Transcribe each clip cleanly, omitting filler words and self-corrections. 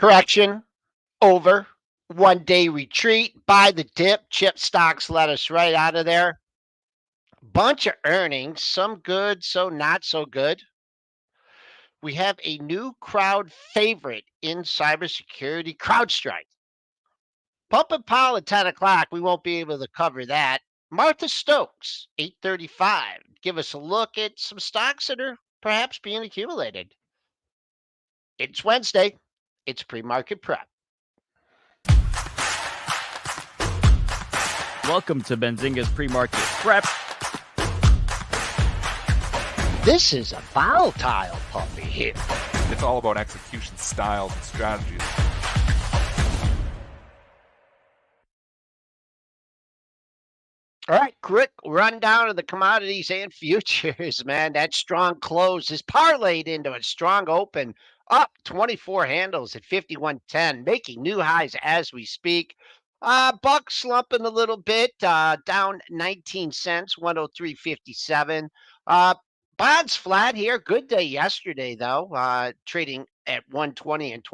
Correction, over. 1 day retreat. Buy the dip. Chip stocks let us right out of there. Bunch of earnings, some good, some not so good. We have a new crowd favorite in cybersecurity, Crowdstrike. Pump and Powell at 10 o'clock. We won't be able to cover that. Martha Stokes, 8:35. Give us a look at some stocks that are perhaps being accumulated. It's Wednesday. It's pre-market prep. Welcome to Benzinga's pre-market prep. This is a volatile puppy here. It's all about execution styles and strategies. All right, quick rundown of the commodities and futures, man. That strong close is parlayed into a strong open, up 24 handles at 51.10, making new highs as we speak. Buck slumping a little bit, down 19 cents, 103.57. Bonds flat here. Good day yesterday, though. Trading at 120 and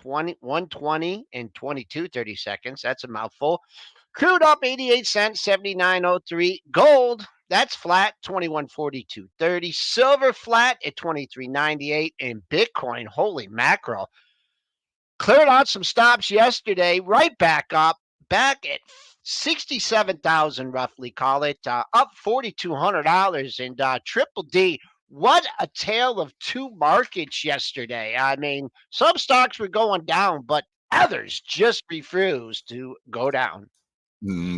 120 and 22 seconds. That's a mouthful. Crude up 88 cents, 79.03. Gold, that's flat, 21.42.30. Silver flat at 23.98. And Bitcoin, holy mackerel, cleared out some stops yesterday, right back up, back at 67,000 roughly, call it, up $4,200. And Triple D, what a tale of two markets yesterday. I mean, some stocks were going down, but others just refused to go down.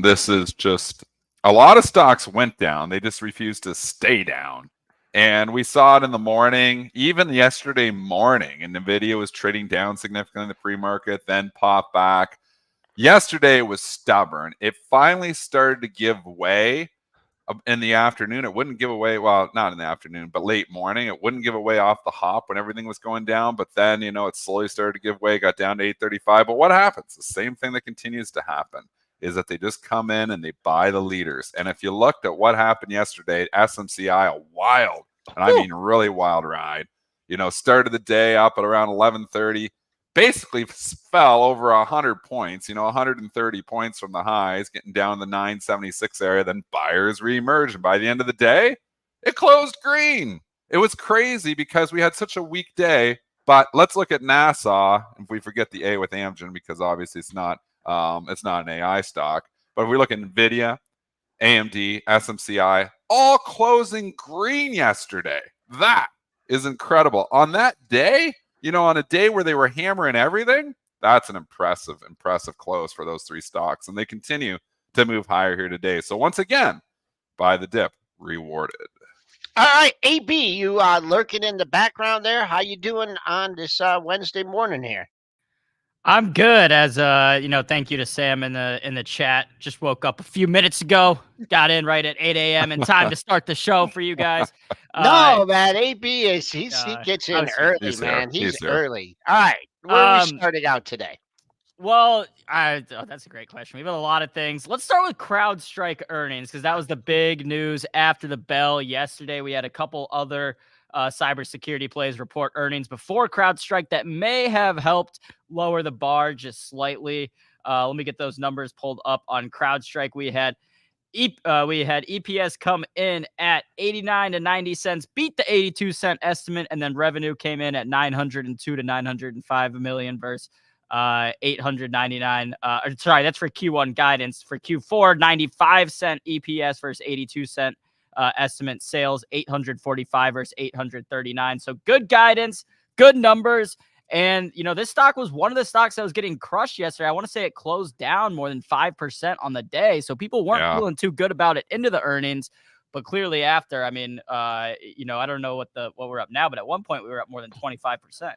This is just a lot of stocks went down. They just refused to stay down. And we saw it in the morning, even yesterday morning, and NVIDIA was trading down significantly in the pre-market, then popped back. Yesterday it was stubborn. It finally started to give way in the afternoon. It wouldn't give away, well, not in the afternoon, but late morning. It wouldn't give away off the hop when everything was going down. But then, it slowly started to give way, got down to 835. But what happens? The same thing that continues to happen is that they just come in and they buy the leaders. And if you looked at what happened yesterday, SMCI, a wild, and I mean really wild ride, started the day up at around 11:30, basically fell over 100 points, 130 points from the highs, getting down in the 976 area. Then buyers reemerged. And by the end of the day, it closed green. It was crazy because we had such a weak day. But let's look at NASA. If we forget the A with Amgen, because obviously it's not an AI stock. But if we look at NVIDIA, AMD, SMCI, all closing green yesterday. That is incredible. On that day, on a day where they were hammering everything, that's an impressive close for those three stocks. And they continue to move higher here today. So once again, buy the dip, rewarded. All right, AB, you lurking in the background there. How you doing on this Wednesday morning here? I'm good. As thank you to Sam in the chat. Just woke up a few minutes ago. Got in right at 8 a.m. in time to start the show for you guys. No, man, AB is he gets in early, man. He's early. All right, where are we starting out today? Well, that's a great question. We have a lot of things. Let's start with Crowdstrike earnings because that was the big news after the bell yesterday. We had a couple other cybersecurity plays report earnings before Crowdstrike that may have helped lower the bar just slightly. Let me get those numbers pulled up on Crowdstrike. We had EPS come in at 89 to 90 cents, beat the 82 cent estimate, and then revenue came in at 902 to 905 million versus 899. Sorry, that's for Q1 guidance. For Q4, 95 cent EPS versus 82 cent estimate. Sales 845 versus 839. So good guidance, good numbers. And, this stock was one of the stocks that was getting crushed yesterday. I want to say it closed down more than 5% on the day. So people weren't feeling too good about it into the earnings. But clearly after, I mean, I don't know what we're up now, but at one point we were up more than 25%.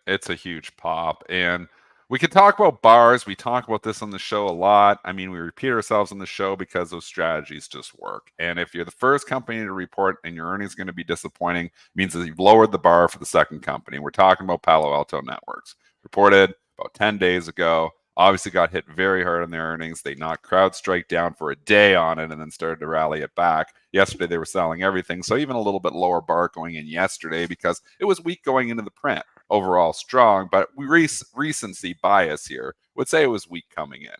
It's a huge pop. And we could talk about bars. We talk about this on the show a lot. I mean, we repeat ourselves on the show because those strategies just work. And if you're the first company to report and your earnings are going to be disappointing, it means that you've lowered the bar for the second company. We're talking about Palo Alto Networks. Reported about 10 days ago. Obviously got hit very hard on their earnings. They knocked Crowdstrike down for a day on it and then started to rally it back. Yesterday, they were selling everything. So even a little bit lower bar going in yesterday because it was weak going into the print. overall strong, but recency bias here would say it was weak coming in.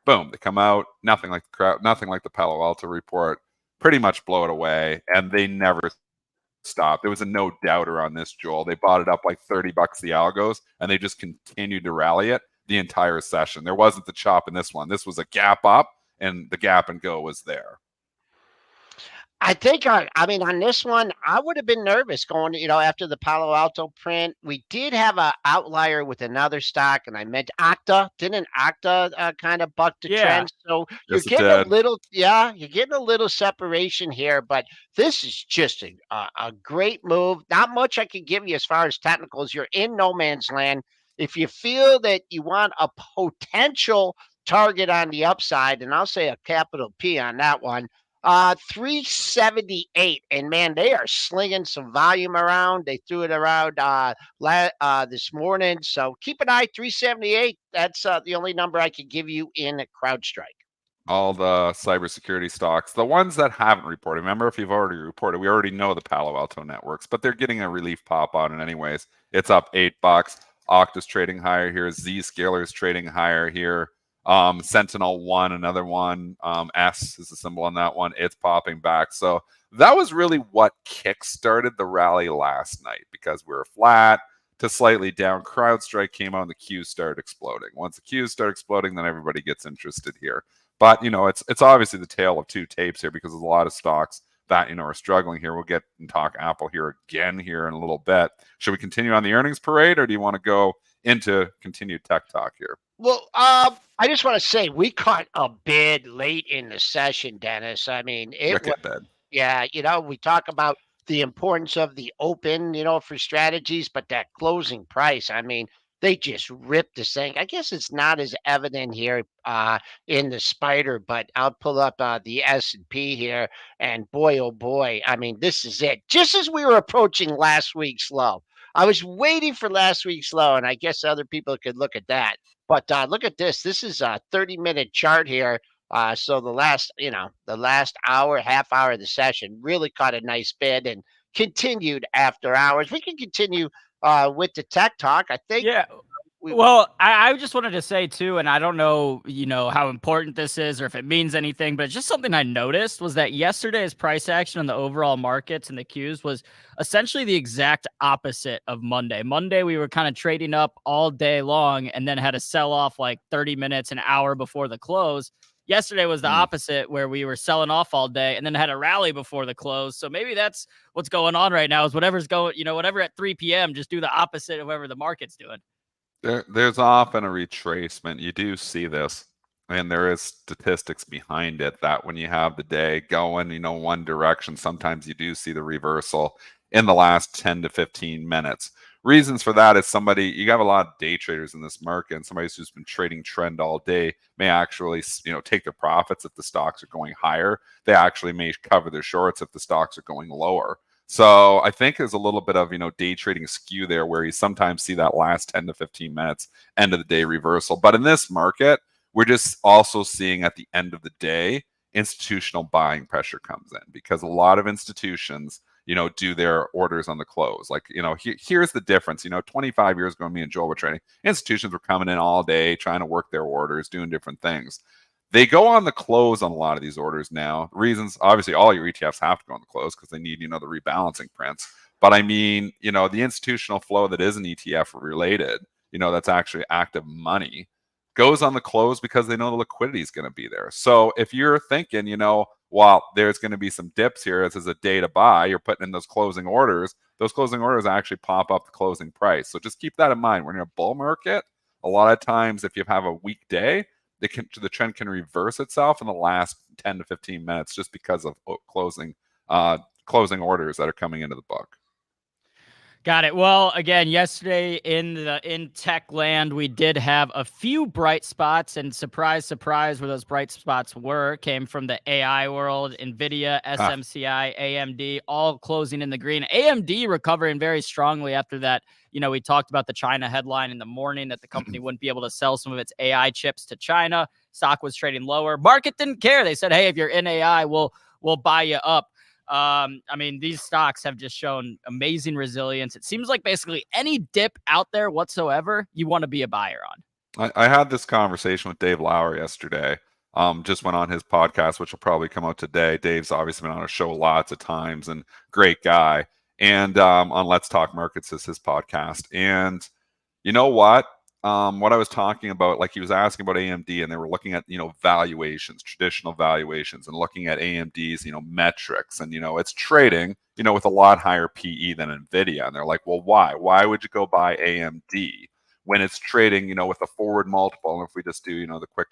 Boom, they come out, nothing like the Palo Alto report, pretty much blow it away, and they never stopped. There was a no doubter on this, Joel. They bought it up like $30 the algos, and they just continued to rally it the entire session. There wasn't the chop in this one. This was a gap up, and the gap and go was there. I think I mean, on this one, I would have been nervous going, after the Palo Alto print. We did have a outlier with another stock, and I meant Okta. Didn't Okta kind of buck the Yeah. trend? So you're Yes, it getting a did. little, you're getting a little separation here, but this is just a great move. Not much I can give you as far as technicals. You're in no man's land. If you feel that you want a potential target on the upside, and I'll say a capital P on that one, 378, and man, they are slinging some volume around. They threw it around this morning, so keep an eye. 378. That's the only number I can give you in CrowdStrike. All the cybersecurity stocks, the ones that haven't reported. Remember, if you've already reported, we already know the Palo Alto networks, but they're getting a relief pop on it anyways. It's up $8. Okta's trading higher here. Zscaler's trading higher here. Sentinel-1, another one. S is the symbol on that one. It's popping back. So that was really what kick-started the rally last night, because we were flat to slightly down. CrowdStrike came out and the Qs started exploding. Once the Qs start exploding, then everybody gets interested here. But, it's obviously the tale of two tapes here, because there's a lot of stocks that, are struggling here. We'll get and talk Apple here again here in a little bit. Should we continue on the earnings parade, or do you want to go into continued tech talk here? Well, I just want to say we caught a bid late in the session, Dennis. I mean, Wicked bid. yeah, we talk about the importance of the open, for strategies, but that closing price, I mean, they just ripped this thing. I guess it's not as evident here in the spider, but I'll pull up the S&P here, and boy, oh boy, I mean, this is it. Just as we were approaching last week's low. I was waiting for last week's low, and I guess other people could look at that. But look at this. This is a 30-minute chart here. So the last hour, half hour of the session really caught a nice bid and continued after hours. We can continue with the tech talk. I think. Yeah. Well, I just wanted to say too, and I don't know, how important this is or if it means anything, but just something I noticed was that yesterday's price action on the overall markets and the Qs was essentially the exact opposite of Monday. Monday, we were kind of trading up all day long and then had a sell off like 30 minutes, an hour before the close. Yesterday was the opposite, where we were selling off all day and then had a rally before the close. So maybe that's what's going on right now, is whatever's going, whatever at 3 p.m., just do the opposite of whatever the market's doing. There's often a retracement. You do see this, and there is statistics behind it that when you have the day going, one direction, sometimes you do see the reversal in the last 10 to 15 minutes. Reasons for that is you have a lot of day traders in this market, and somebody who's been trading trend all day may actually, take their profits if the stocks are going higher. They actually may cover their shorts if the stocks are going lower. So I think there's a little bit of, day trading skew there, where you sometimes see that last 10 to 15 minutes, end of the day reversal. But in this market, we're just also seeing at the end of the day, institutional buying pressure comes in, because a lot of institutions, do their orders on the close. Like, here's the difference. 25 years ago, me and Joel were trading. Institutions were coming in all day, trying to work their orders, doing different things. They go on the close on a lot of these orders now. Reasons, obviously, all your ETFs have to go on the close because they need, the rebalancing prints. But I mean, the institutional flow that isn't ETF related, that's actually active money, goes on the close because they know the liquidity is going to be there. So if you're thinking, well, there's going to be some dips here, this is a day to buy, you're putting in those closing orders actually pop up the closing price. So just keep that in mind. When you're in a bull market, a lot of times if you have a weak day, the trend can reverse itself in the last 10 to 15 minutes just because of closing orders that are coming into the book. Got it. Well, again, yesterday in tech land, we did have a few bright spots, and surprise, surprise, where those bright spots came from the AI world. Nvidia, SMCI, AMD, all closing in the green. AMD recovering very strongly after that. We talked about the China headline in the morning that the company wouldn't be able to sell some of its AI chips to China. Stock was trading lower. Market didn't care. They said, hey, if you're in AI, we'll buy you up. I mean, these stocks have just shown amazing resilience. It seems like basically any dip out there whatsoever, you want to be a buyer on. I had this conversation with Dave Lauer yesterday. Just went on his podcast, which will probably come out today. Dave's obviously been on a show lots of times and great guy. And on Let's Talk Markets is his podcast. And you know what? What I was talking about, like he was asking about AMD, and they were looking at valuations, traditional valuations, and looking at AMD's metrics, and it's trading with a lot higher PE than Nvidia, and they're like, well, why? Why would you go buy AMD when it's trading with a forward multiple? And if we just do the quick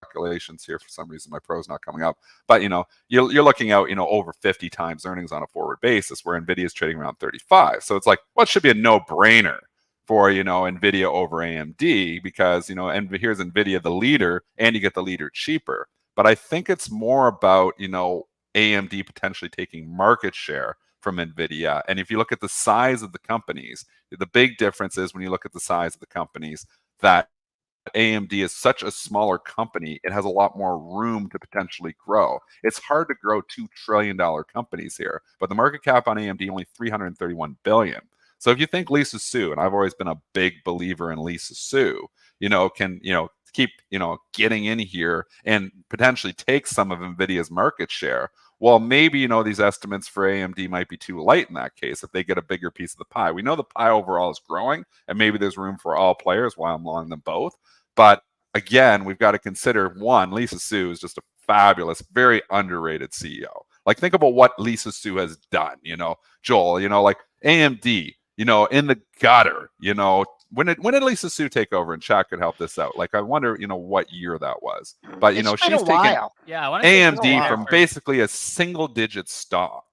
calculations here, for some reason my pro's not coming up, but you're looking out over 50 times earnings on a forward basis, where Nvidia is trading around 35. So it's like, well, it should be a no-brainer for Nvidia over AMD, because and here's Nvidia the leader, and you get the leader cheaper. But I think it's more about AMD potentially taking market share from Nvidia. And if you look at the size of the companies, the big difference is when you look at the size of the companies, that AMD is such a smaller company, it has a lot more room to potentially grow. It's hard to grow $2 trillion companies here, but the market cap on AMD only $331 billion. So if you think Lisa Su, and I've always been a big believer in Lisa Su, can keep getting in here and potentially take some of Nvidia's market share. Well, maybe these estimates for AMD might be too light in that case if they get a bigger piece of the pie. We know the pie overall is growing, and maybe there's room for all players, while I'm long them both. But again, we've got to consider, one, Lisa Su is just a fabulous, very underrated CEO. Like, think about what Lisa Su has done, Joel, like AMD, in the gutter, when did Lisa Su take over? And chat could help this out. Like, I wonder, what year that was. But It's been she's a taken while. Yeah, I want to say AMD from basically a single-digit stock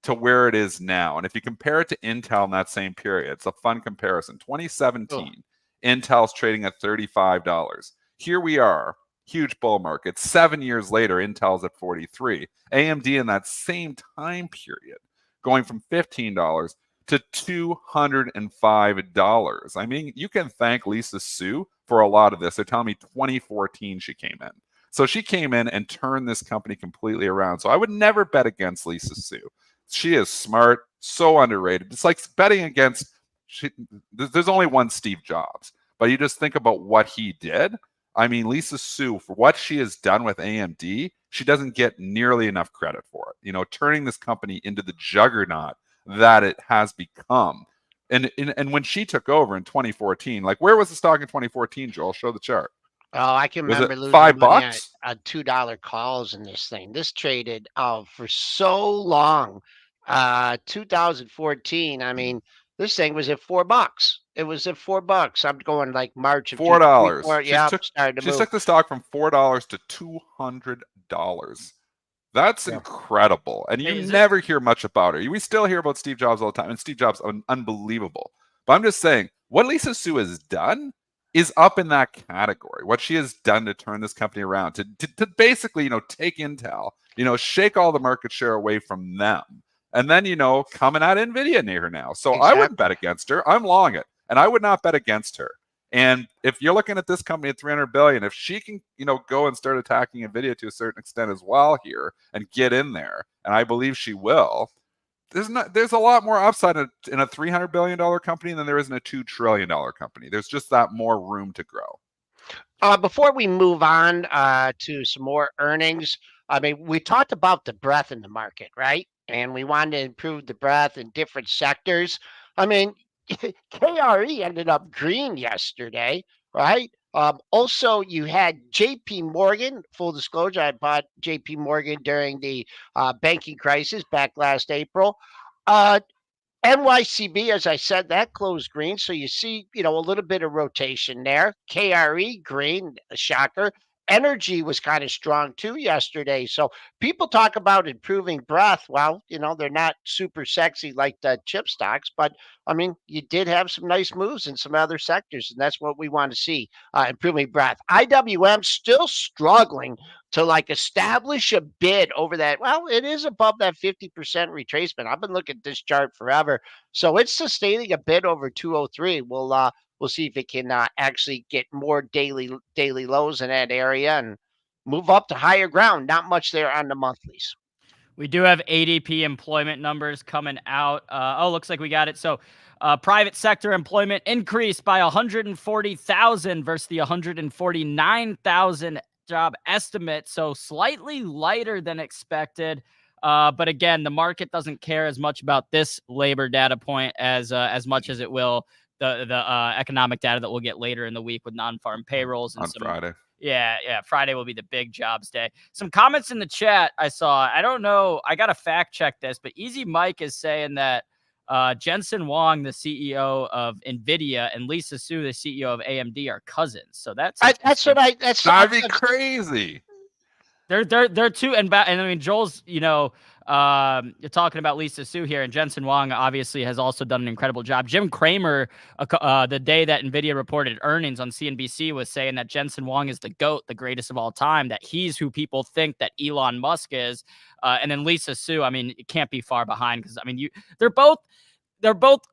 to where it is now. And if you compare it to Intel in that same period, it's a fun comparison. 2017, Intel's trading at $35. Here we are, huge bull market. 7 years later, Intel's at 43. AMD in that same time period, going from $15 to $205. I mean, you can thank Lisa Su for a lot of this. They're telling me 2014 she came in. So she came in and turned this company completely around. So I would never bet against Lisa Su. She is smart, so underrated. It's like betting against, there's only one Steve Jobs, but you just think about what he did. I mean, Lisa Su, for what she has done with AMD, she doesn't get nearly enough credit for it. Turning this company into the juggernaut that it has become. And when she took over in 2014, like, where was the stock in 2014, Joel? Show the chart. Oh, I can Was remember it losing money $5? at $2 calls in this thing. This traded for so long. 2014. I mean, this thing was at $4. It was at $4. I'm going like March of $4. 2024. Yeah, started to She move. took the stock from $4 to $200. That's incredible. And you never hear much about her. We still hear about Steve Jobs all the time, and Steve Jobs, unbelievable. But I'm just saying, what Lisa Su has done is up in that category. What she has done to turn this company around, to basically, take Intel, shake all the market share away from them, and then, coming at Nvidia near her now. So I wouldn't bet against her. I'm long it, and I would not bet against her. And if you're looking at this company at 300 billion, if she can, go and start attacking Nvidia to a certain extent as well here and get in there, and I believe she will, there's a lot more upside in a $300 billion company than there is in a $2 trillion company. There's just that more room to grow. Before we move on to some more earnings, I mean, we talked about the breadth in the market, right? And we wanted to improve the breadth in different sectors. I mean, KRE ended up green yesterday, right? Also, you had JP Morgan. Full disclosure, I bought JP Morgan during the banking crisis back last April. NYCB, as I said, that closed green. So you see, a little bit of rotation there. KRE green, a shocker. Energy was kind of strong too yesterday. So people talk about improving breadth. Well, they're not super sexy like the chip stocks, but I mean, you did have some nice moves in some other sectors, and that's what we want to see, improving breadth. IWM still struggling to establish a bid over that. Well, it is above that 50% retracement. I've been looking at this chart forever. So it's sustaining a bid over 203. We'll see if it can actually get more daily lows in that area and move up to higher ground. Not much there on the monthlies. We do have ADP employment numbers coming out. Looks like we got it. So private sector employment increased by 140,000 versus the 149,000 job estimate. So slightly lighter than expected. But again, the market doesn't care as much about this labor data point as much as it will the economic data that we'll get later in the week with non-farm payrolls and on Friday. Yeah. Friday will be the big jobs day. Some comments in the chat I saw. I don't know. I got to fact check this, but Easy Mike is saying that Jensen Huang, the CEO of NVIDIA, and Lisa Su, the CEO of AMD, are cousins. So that'd be crazy. They're two, and I mean Joel's, you're talking about Lisa Su here, and Jensen Huang obviously has also done an incredible job. Jim Cramer, the day that NVIDIA reported earnings on CNBC, was saying that Jensen Huang is the GOAT, the greatest of all time, that he's who people think that Elon Musk is. And then Lisa Su, I mean, it can't be far behind because, I mean, they're both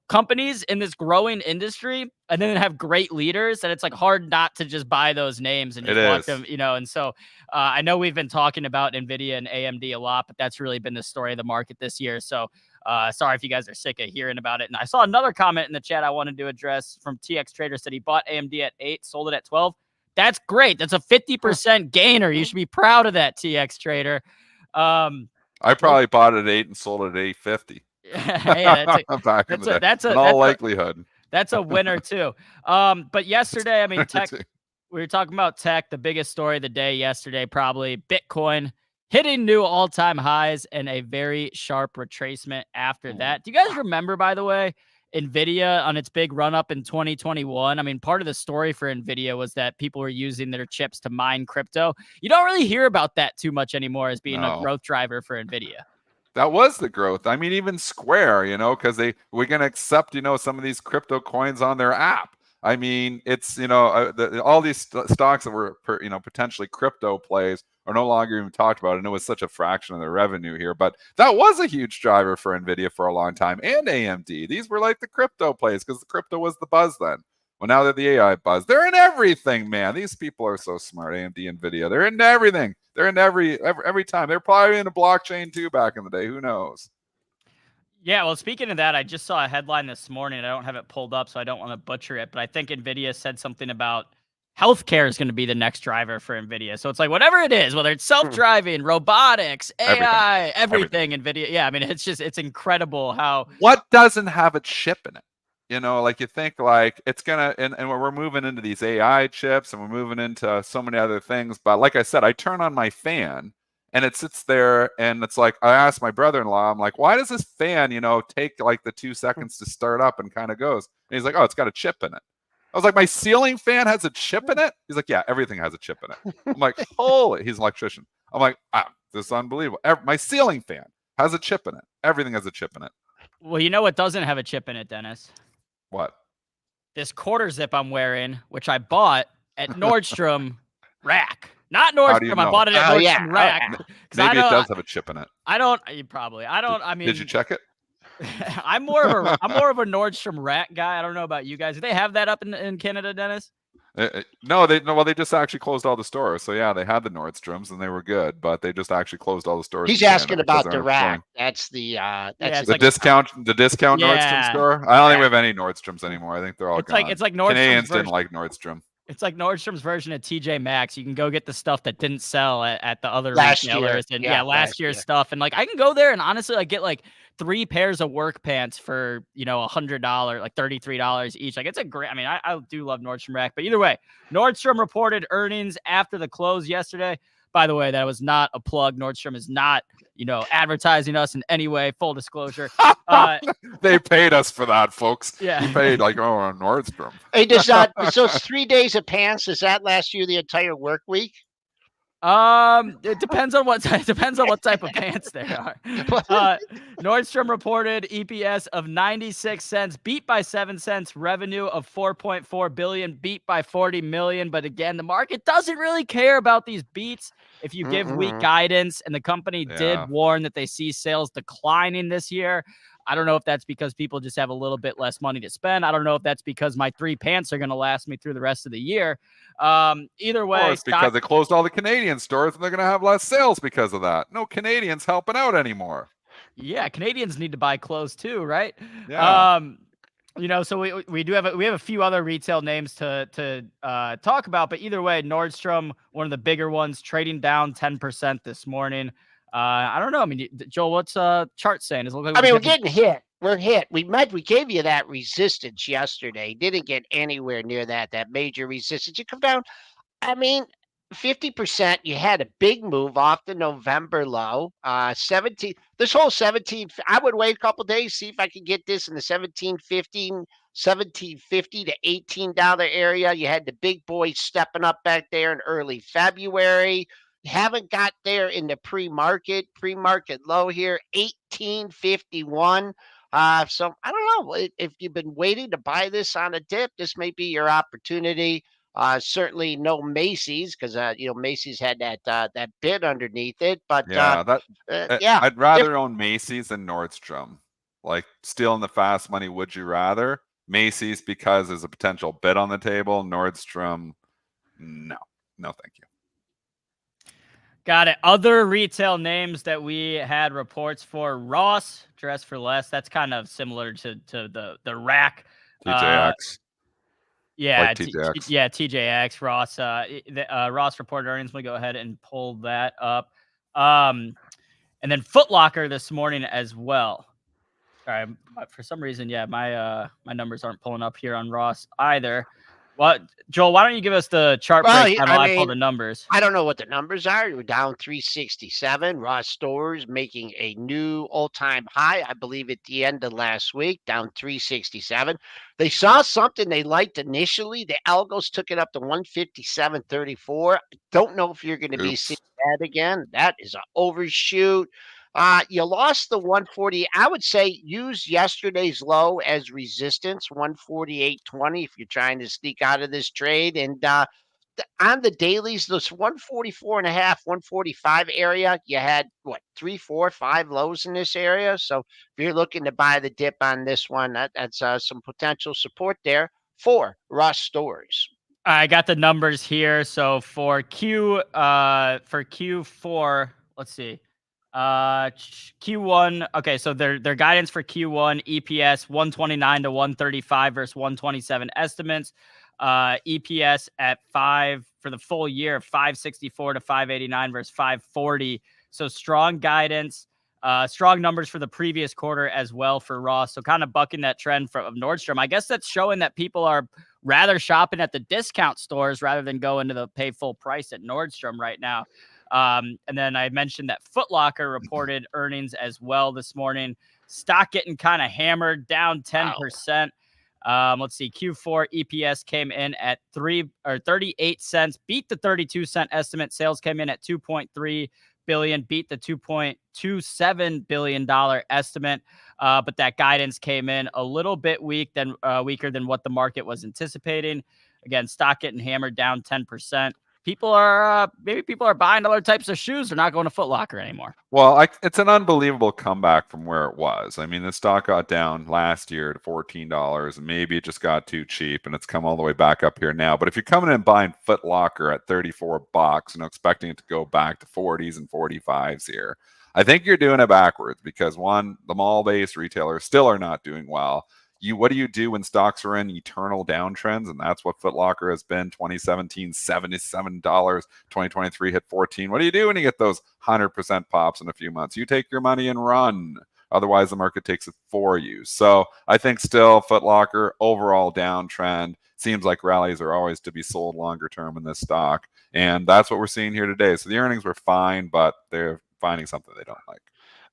companies in this growing industry, and then have great leaders, and it's like hard not to just buy those names and just watch them, and so I know we've been talking about NVIDIA and AMD a lot, but that's really been the story of the market this year. So sorry if you guys are sick of hearing about it. And I saw another comment in the chat I wanted to address from TX Trader, said he bought AMD at 8, sold it at 12. That's great. That's a 50% gainer. You should be proud of that, TX Trader. I probably bought it at 8 and sold it at 8.50. Yeah, that's in all likelihood. That's a winner too. But yesterday, I mean, tech. We were talking about tech. The biggest story of the day yesterday, probably Bitcoin hitting new all-time highs and a very sharp retracement after that. Do you guys remember, by the way, NVIDIA on its big run-up in 2021? I mean, part of the story for NVIDIA was that people were using their chips to mine crypto. You don't really hear about that too much anymore as being a growth driver for NVIDIA. That was the growth. I mean, even Square, because we're going to accept, some of these crypto coins on their app. I mean, it's, all these stocks that were, potentially crypto plays are no longer even talked about. And it was such a fraction of their revenue here. But that was a huge driver for NVIDIA for a long time, and AMD. These were like the crypto plays because the crypto was the buzz then. Well, now they're the AI buzz. They're in everything, man. These people are so smart, AMD, NVIDIA. They're in everything. They're in every time. They're probably in a blockchain too back in the day. Who knows? Yeah, well, speaking of that, I just saw a headline this morning. I don't have it pulled up, so I don't want to butcher it. But I think NVIDIA said something about healthcare is going to be the next driver for NVIDIA. So it's like whatever it is, whether it's self-driving, robotics, AI, everything. NVIDIA. Yeah, I mean, it's incredible how. What doesn't have a chip in it? Like you think like it's gonna, and we're moving into these AI chips and we're moving into so many other things. But like I said, I turn on my fan and it sits there and it's like, I asked my brother-in-law, I'm like, why does this fan, take like the 2 seconds to start up and kind of goes? And he's like, oh, it's got a chip in it. I was like, my ceiling fan has a chip in it? He's like, yeah, everything has a chip in it. I'm like, holy, he's an electrician. I'm like, this is unbelievable. My ceiling fan has a chip in it. Everything has a chip in it. Well, you know what doesn't have a chip in it, Dennis? What? This quarter zip I'm wearing, which I bought at Nordstrom Rack. Not Nordstrom. I bought it at Nordstrom Rack. Maybe it does have a chip in it. I mean, did you check it? I'm more of a Nordstrom Rack guy. I don't know about you guys. Do they have that up in Canada, Dennis? No, they just actually closed all the stores. So yeah, they had the Nordstroms and they were good, but they just actually closed all the stores. He's asking about the Rack. That's the discount Nordstrom store. I don't think we have any Nordstroms anymore. I think they're all gone. It's like Nordstrom's Canadians didn't like Nordstrom. It's like Nordstrom's version of TJ Maxx. You can go get the stuff that didn't sell at the other retailers. And last year's stuff. And like I can go there and honestly like get like 3 pairs of work pants for, $100, like $33 each. Like it's a great, I mean, I do love Nordstrom Rack, but either way, Nordstrom reported earnings after the close yesterday. By the way, that was not a plug. Nordstrom is not, advertising us in any way. Full disclosure. They paid us for that, folks. Yeah. You paid like, Nordstrom. Hey, does that, so 3 days of pants, does that last you the entire work week? It depends on what type of pants they are. Nordstrom reported EPS of 96 cents, beat by 7 cents, revenue of 4.4 billion, beat by 40 million. But again, the market doesn't really care about these beats if you give weak guidance, and the company did warn that they see sales declining this year. I don't know if that's because people just have a little bit less money to spend. I don't know if that's because my 3 pants are going to last me through the rest of the year. Either way, Or it's because they closed all the Canadian stores and they're going to have less sales because of that. No Canadians helping out anymore. Yeah, Canadians need to buy clothes too, right? Yeah. So we have a few other retail names to talk about, but either way, Nordstrom, one of the bigger ones, trading down 10% this morning. I don't know. I mean, Joel, what's chart saying? Does it look like We're getting hit. We're hit. We gave you that resistance yesterday. Didn't get anywhere near that major resistance. You come down. I mean, 50%, you had a big move off the November low. 17, this whole 17, I would wait a couple days, see if I could get this in the 1750 to $18 area. You had the big boys stepping up back there in early February. You haven't got there in the pre-market low here, 1851. So I don't know if you've been waiting to buy this on a dip, this may be your opportunity. Certainly no Macy's because Macy's had that bid underneath it. But Yeah, yeah, I'd rather own Macy's than Nordstrom. Like still in the fast money, would you rather? Macy's because there's a potential bid on the table. Nordstrom, no, thank you. Got it. Other retail names that we had reports for: Ross, Dress for Less. That's kind of similar to the rack. TJX. Yeah, Like TJX. TJX. Ross. Ross reported earnings. We go ahead and pull that up. And then Foot Locker this morning as well. Sorry, for some reason, my numbers aren't pulling up here on Ross either. Well, Joel, why don't you give us the chart breakdown while I pull the numbers? I don't know what the numbers are. We're down 367. Ross Stores making a new all-time high, I believe, at the end of last week, down 367. They saw something they liked initially. The algos took it up to 157.34. Don't know if you're going to be seeing that again. That is an overshoot. You lost the 140. I would say use yesterday's low as resistance, 148.20, if you're trying to sneak out of this trade. And on the dailies, this 144.5, 145 area, you had what, 3, 4, 5 lows in this area. So if you're looking to buy the dip on this one, that's some potential support there for Ross Stores. I got the numbers here. So for Q4, let's see. Q1. Okay, so their guidance for Q1 EPS 129 to 135 versus 127 estimates. EPS at 5 for the full year, 564 to 589 versus 540. So strong guidance. Strong numbers for the previous quarter as well for Ross. So kind of bucking that trend of Nordstrom. I guess that's showing that people are rather shopping at the discount stores rather than going to the pay full price at Nordstrom right now. And then I mentioned that Foot Locker reported earnings as well this morning. Stock getting kind of hammered, down 10%. Wow. Let's see. Q4 EPS came in at 38 cents, beat the 32-cent estimate. Sales came in at 2.3 billion, beat the $2.27 billion estimate. But that guidance came in a little bit weaker than what the market was anticipating. Again, stock getting hammered, down 10%. People are buying other types of shoes. They're not going to Foot Locker anymore. Well, it's an unbelievable comeback from where it was. I mean, the stock got down last year to $14, and maybe it just got too cheap, and it's come all the way back up here now. But if you're coming in and buying Foot Locker at $34 and expecting it to go back to 40s and 45s here, I think you're doing it backwards because, one, the mall-based retailers still are not doing well. What do you do when stocks are in eternal downtrends? And that's what Foot Locker has been. 2017, $77. 2023 hit 14. What do you do when you get those 100% pops in a few months? You take your money and run. Otherwise, the market takes it for you. So I think still Foot Locker, overall downtrend. Seems like rallies are always to be sold longer term in this stock. And that's what we're seeing here today. So the earnings were fine, but they're finding something they don't like.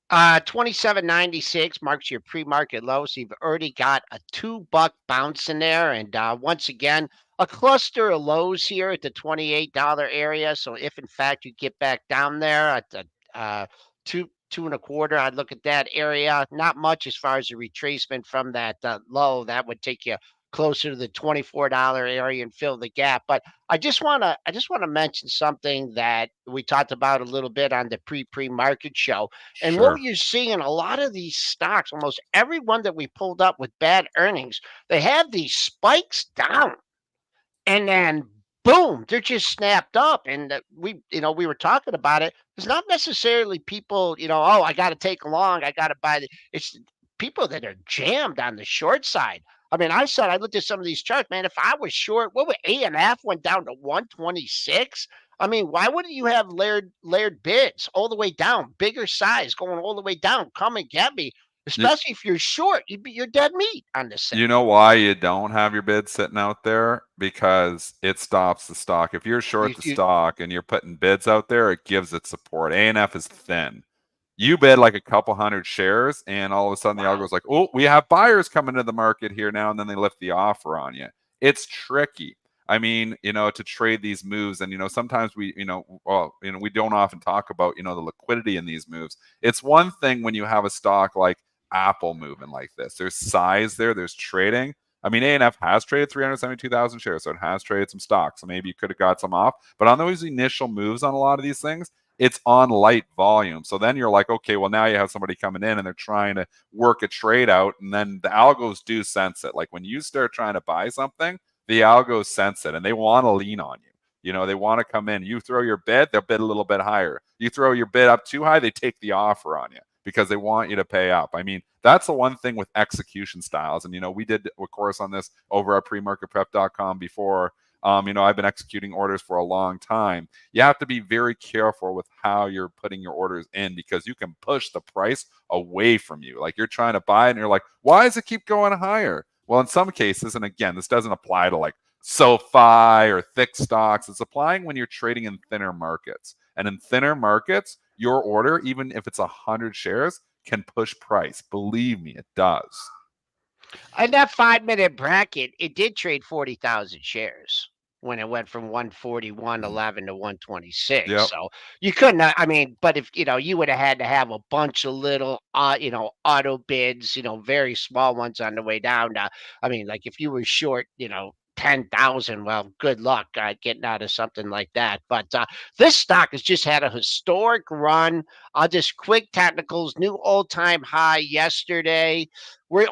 27.96 marks your pre-market low. So you've already got a $2 bounce in there. And once again, a cluster of lows here at the $28 area. So if in fact you get back down there at the 2.25, I'd look at that area. Not much as far as a retracement from that low. That would take you closer to the $24 area and fill the gap. But I just wanna mention something that we talked about a little bit on the pre-market show. And what Sure. you're seeing, a lot of these stocks, almost every one that we pulled up with bad earnings, they have these spikes down. And then boom, they're just snapped up. And we were talking about it. It's not necessarily people, oh, I got to take along, I got to buy the. It's people that are jammed on the short side. I mean, I looked at some of these charts, man. If I was short, what would A&F went down to 126? I mean, why wouldn't you have layered bids all the way down, bigger size going all the way down? Come and get me. You, Especially if you're short, you're dead meat on this thing. you know why you don't have your bid sitting out there? Because it stops the stock. If you're short the You stock and you're putting bids out there, it gives it support. A&F is thin. You bid like a couple hundred shares, and all of a sudden the Wow. algo's like, oh, we have buyers coming to the market here now, and then they lift the offer on you. It's tricky. I mean, to trade these moves, and sometimes we don't often talk about the liquidity in these moves. It's one thing when you have a stock like Apple moving like this. There's size there. There's trading. I mean, A&F has traded 372,000 shares, so it has traded some stocks. So maybe you could have got some off. But on those initial moves on a lot of these things, it's on light volume. So then you're like, okay, well, now you have somebody coming in and they're trying to work a trade out. And then the algos do sense it. Like when you start trying to buy something, the algos sense it and they want to lean on you. They want to come in. You throw your bid, they'll bid a little bit higher. You throw your bid up too high, they take the offer on you because they want you to pay up. I mean, that's the one thing with execution styles. And, we did a course on this over at premarketprep.com before. I've been executing orders for a long time. You have to be very careful with how you're putting your orders in because you can push the price away from you. Like you're trying to buy it and you're like, why does it keep going higher? Well, in some cases, and again, this doesn't apply to like SoFi or thick stocks. It's applying when you're trading in thinner markets. And in thinner markets, your order, even if it's 100 shares, can push price. Believe me, it does. In that 5-minute bracket, it did trade 40,000 shares when it went from 141.11 to 126. Yep. So you couldn't, I mean, but if, you would have had to have a bunch of little, auto bids, very small ones on the way down. I mean, like if you were short, 10,000, well, good luck getting out of something like that. But this stock has just had a historic run. Just quick technicals, new all-time high yesterday. We're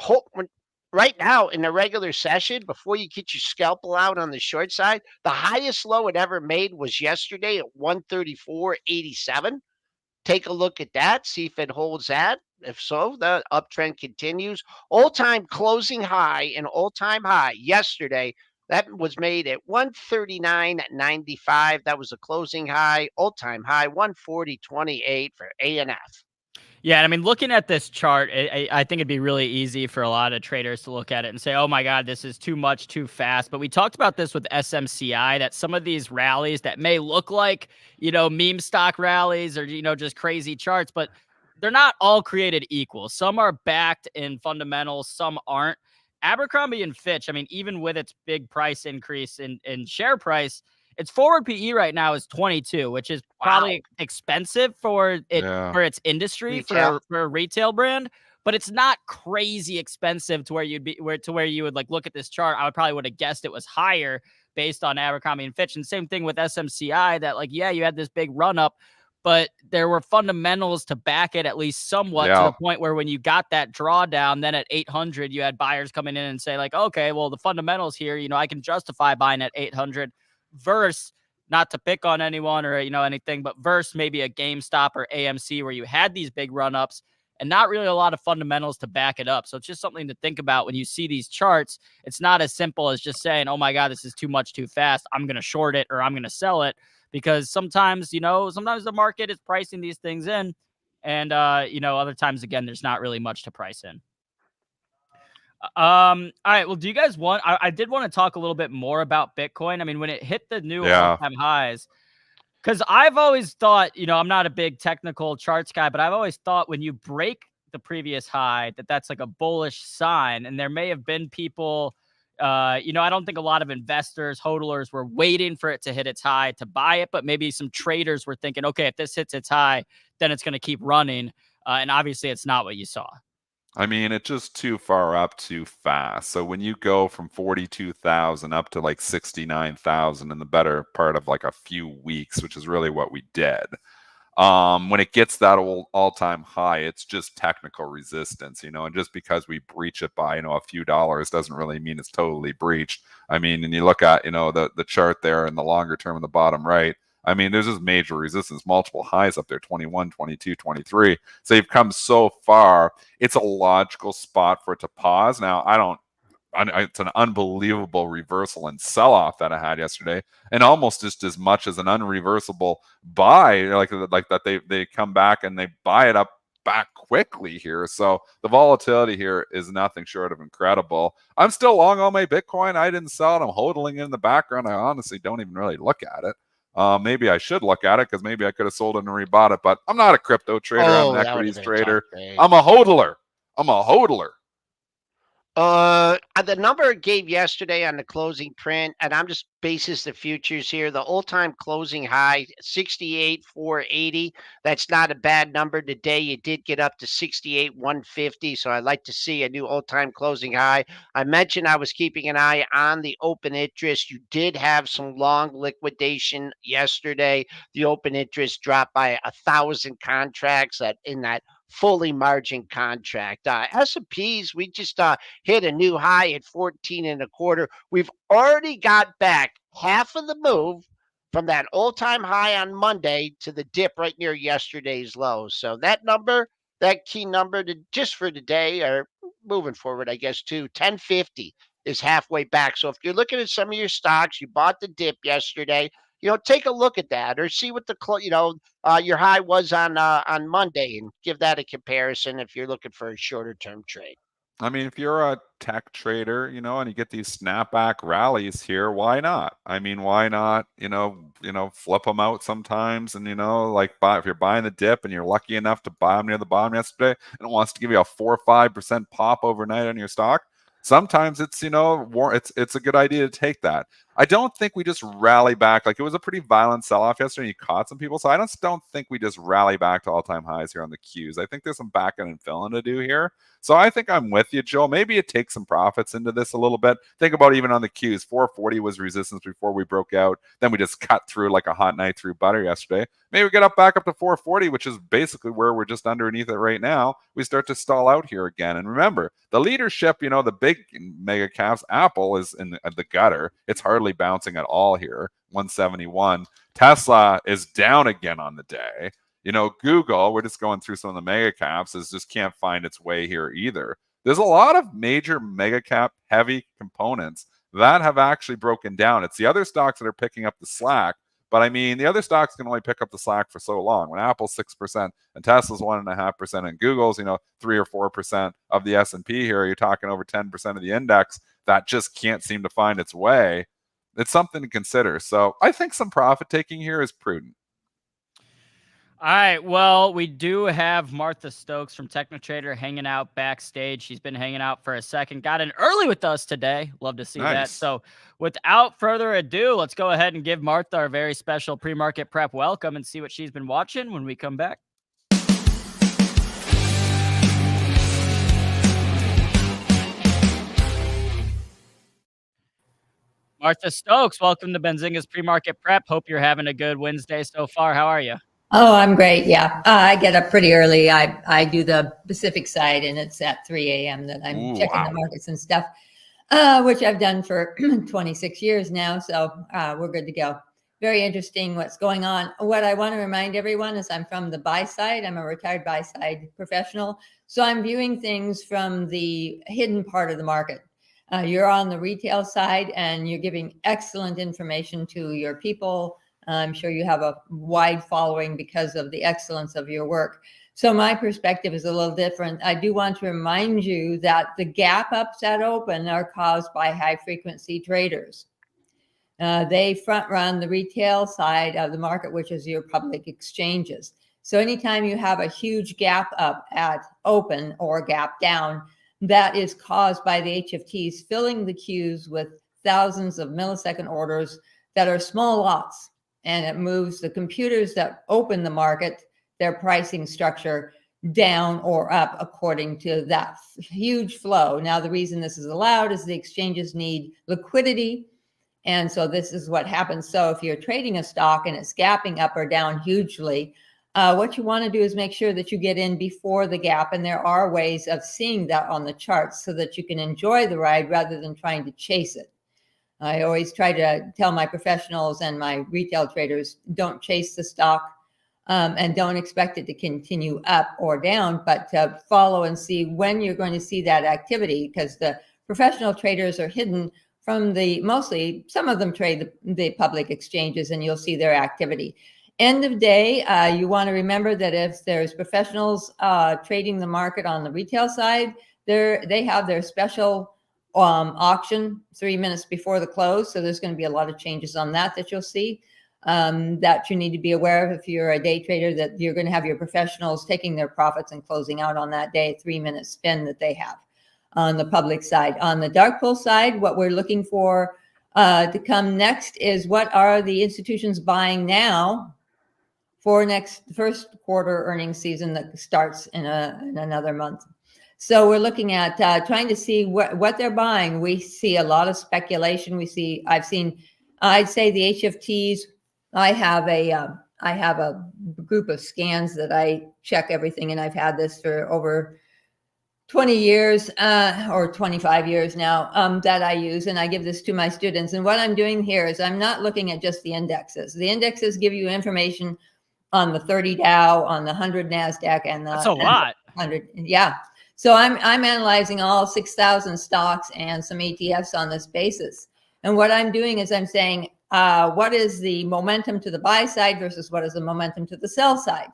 right now in the regular session, before you get your scalpel out on the short side, the highest low it ever made was yesterday at 134.87. Take a look at that, see if it holds that. If so, the uptrend continues. All-time closing high and all-time high yesterday, that was made at 139.95. That was a closing high. All-time high 140.28 for A&F. Yeah, and I mean, looking at this chart, I think it'd be really easy for a lot of traders to look at it and say, oh my God, this is too much, too fast. But we talked about this with SMCI, that some of these rallies that may look like, meme stock rallies or, just crazy charts, but they're not all created equal. Some are backed in fundamentals, some aren't. Abercrombie and Fitch, I mean, even with its big price increase in share price, its forward PE right now is 22, which is probably expensive for its industry, Retail. for a retail brand, but it's not crazy expensive to where you would like look at this chart. I would have guessed it was higher based on Abercrombie and Fitch. And same thing with SMCI, that like, yeah, you had this big run up, but there were fundamentals to back it at least somewhat, to the point where when you got that drawdown, then at 800, you had buyers coming in and say like, okay, well, the fundamentals here, I can justify buying at 800. Versus, not to pick on anyone or anything, but versus maybe a GameStop or AMC where you had these big run-ups and not really a lot of fundamentals to back it up. So it's just something to think about when you see these charts. It's not as simple as just saying, oh my God, this is too much, too fast, I'm going to short it or I'm going to sell it, because sometimes the market is pricing these things in, and other times, again, there's not really much to price in. All right. Well, do you guys want? I did want to talk a little bit more about Bitcoin. I mean, when it hit the new all-time highs, because I've always thought, I'm not a big technical charts guy, but I've always thought when you break the previous high, that's like a bullish sign. And there may have been people, I don't think a lot of investors, hodlers were waiting for it to hit its high to buy it, but maybe some traders were thinking, okay, if this hits its high, then it's going to keep running. And obviously, it's not what you saw. I mean, it's just too far up too fast. So when you go from 42,000 up to like 69,000 in the better part of like a few weeks, which is really what we did, when it gets that all-time high, it's just technical resistance, and just because we breach it by, a few dollars doesn't really mean it's totally breached. I mean, and you look at, the chart there in the longer term in the bottom right, I mean, there's just major resistance, multiple highs up there, 21, 22, 23. So you've come so far. It's a logical spot for it to pause. Now, it's an unbelievable reversal and sell-off that I had yesterday, and almost just as much as an unreversible buy, like that they come back and they buy it up back quickly here. So the volatility here is nothing short of incredible. I'm still long on my Bitcoin. I didn't sell it. I'm hodling it in the background. I honestly don't even really look at it. Maybe I should look at it because maybe I could have sold it and rebought it, but I'm not a crypto trader. I'm an That would have equities been a tough trader. trade. I'm a hodler. I'm a hodler. The number it gave yesterday on the closing print, and I'm just basis the futures here. The all-time closing high, 68,480. That's not a bad number today. You did get up to 68,150, so I'd like to see a new all-time closing high. I mentioned I was keeping an eye on the open interest. You did have some long liquidation yesterday. The open interest dropped by 1,000 contracts in that fully margin contract. S&Ps, we just hit a new high at 14 and a quarter. We've already got back half of the move from that all-time high on Monday to the dip right near yesterday's low. So that number, that key number just for today, or moving forward, I guess, to 1050 is halfway back. So if you're looking at some of your stocks, you bought the dip yesterday, take a look at that or see what your high was on Monday and give that a comparison if you're looking for a shorter term trade. I mean, if you're a tech trader, and you get these snapback rallies here, why not? I mean, why not, flip them out sometimes and, if you're buying the dip and you're lucky enough to buy them near the bottom yesterday and it wants to give you a 4 or 5% pop overnight on your stock, sometimes it's, it's a good idea to take that. I don't think we just rally back. Like, it was a pretty violent sell-off yesterday. You caught some people. So I just don't think we just rally back to all-time highs here on the Qs. I think there's some back-end and fill-in to do here. So I think I'm with you, Joe. Maybe it takes some profits into this a little bit. Think about even on the Qs. 440 was resistance before we broke out. Then we just cut through like a hot knife through butter yesterday. Maybe we get back up to 440, which is basically where we're just underneath it right now. We start to stall out here again. And remember, the leadership, the big mega caps, Apple is in the gutter. It's hardly bouncing at all here, 171. Tesla is down again on the day. Google, we're just going through some of the mega caps, just can't find its way here either. There's a lot of major mega cap heavy components that have actually broken down. It's the other stocks that are picking up the slack. But I mean, the other stocks can only pick up the slack for so long. When Apple's 6% and Tesla's 1.5% and Google's, 3 or 4% of the S&P here, you're talking over 10% of the index that just can't seem to find its way. It's something to consider. So I think some profit taking here is prudent. All right. Well, we do have Martha Stokes from TechnoTrader hanging out backstage. She's been hanging out for a second. Got in early with us today. Love to see that. So without further ado, let's go ahead and give Martha our very special pre-market prep welcome and see what she's been watching when we come back. Martha Stokes, welcome to Benzinga's pre-market prep. Hope you're having a good Wednesday so far. How are you? Oh, I'm great. Yeah. I get up pretty early. I do the Pacific side, and it's at 3 a.m. that I'm checking the markets and stuff, which I've done for 26 years now. So we're good to go. Very interesting what's going on. What I want to remind everyone is I'm from the buy side. I'm a retired buy side professional. So I'm viewing things from the hidden part of the market. You're on the retail side, and you're giving excellent information to your people. I'm sure you have a wide following because of the excellence of your work. So my perspective is a little different. I do want to remind you that the gap ups at open are caused by high frequency traders. They front run the retail side of the market, which is your public exchanges. So anytime you have a huge gap up at open or gap down, that is caused by the HFTs filling the queues with thousands of millisecond orders that are small lots. And it moves the computers that open the market, their pricing structure down or up according to that huge flow. Now, the reason this is allowed is the exchanges need liquidity. And so this is what happens. So if you're trading a stock and it's gapping up or down hugely, what you want to do is make sure that you get in before the gap. And there are ways of seeing that on the charts so that you can enjoy the ride rather than trying to chase it. I always try to tell my professionals and my retail traders, don't chase the stock and don't expect it to continue up or down, but to follow and see when you're going to see that activity, because the professional traders are hidden from mostly, some of them trade the public exchanges, and you'll see their activity. End of day, you want to remember that if there's professionals trading the market on the retail side, they have their special auction 3 minutes before the close. So there's going to be a lot of changes on that you'll see that you need to be aware of if you're a day trader, that you're going to have your professionals taking their profits and closing out on that day, 3 minute spin that they have on the public side. On the dark pool side, what we're looking for to come next is what are the institutions buying now for first quarter earnings season that starts in another month. So we're looking at trying to see what they're buying. We see a lot of speculation. I'd say the HFTs. I have a group of scans that I check everything, and I've had this for over 20 years or 25 years now that I use, and I give this to my students. And what I'm doing here is I'm not looking at just the indexes. The indexes give you information on the 30 Dow, on the 100 NASDAQ, and That's a lot. 100. Yeah. So I'm analyzing all 6,000 stocks and some ETFs on this basis. And what I'm doing is I'm saying, what is the momentum to the buy side versus what is the momentum to the sell side?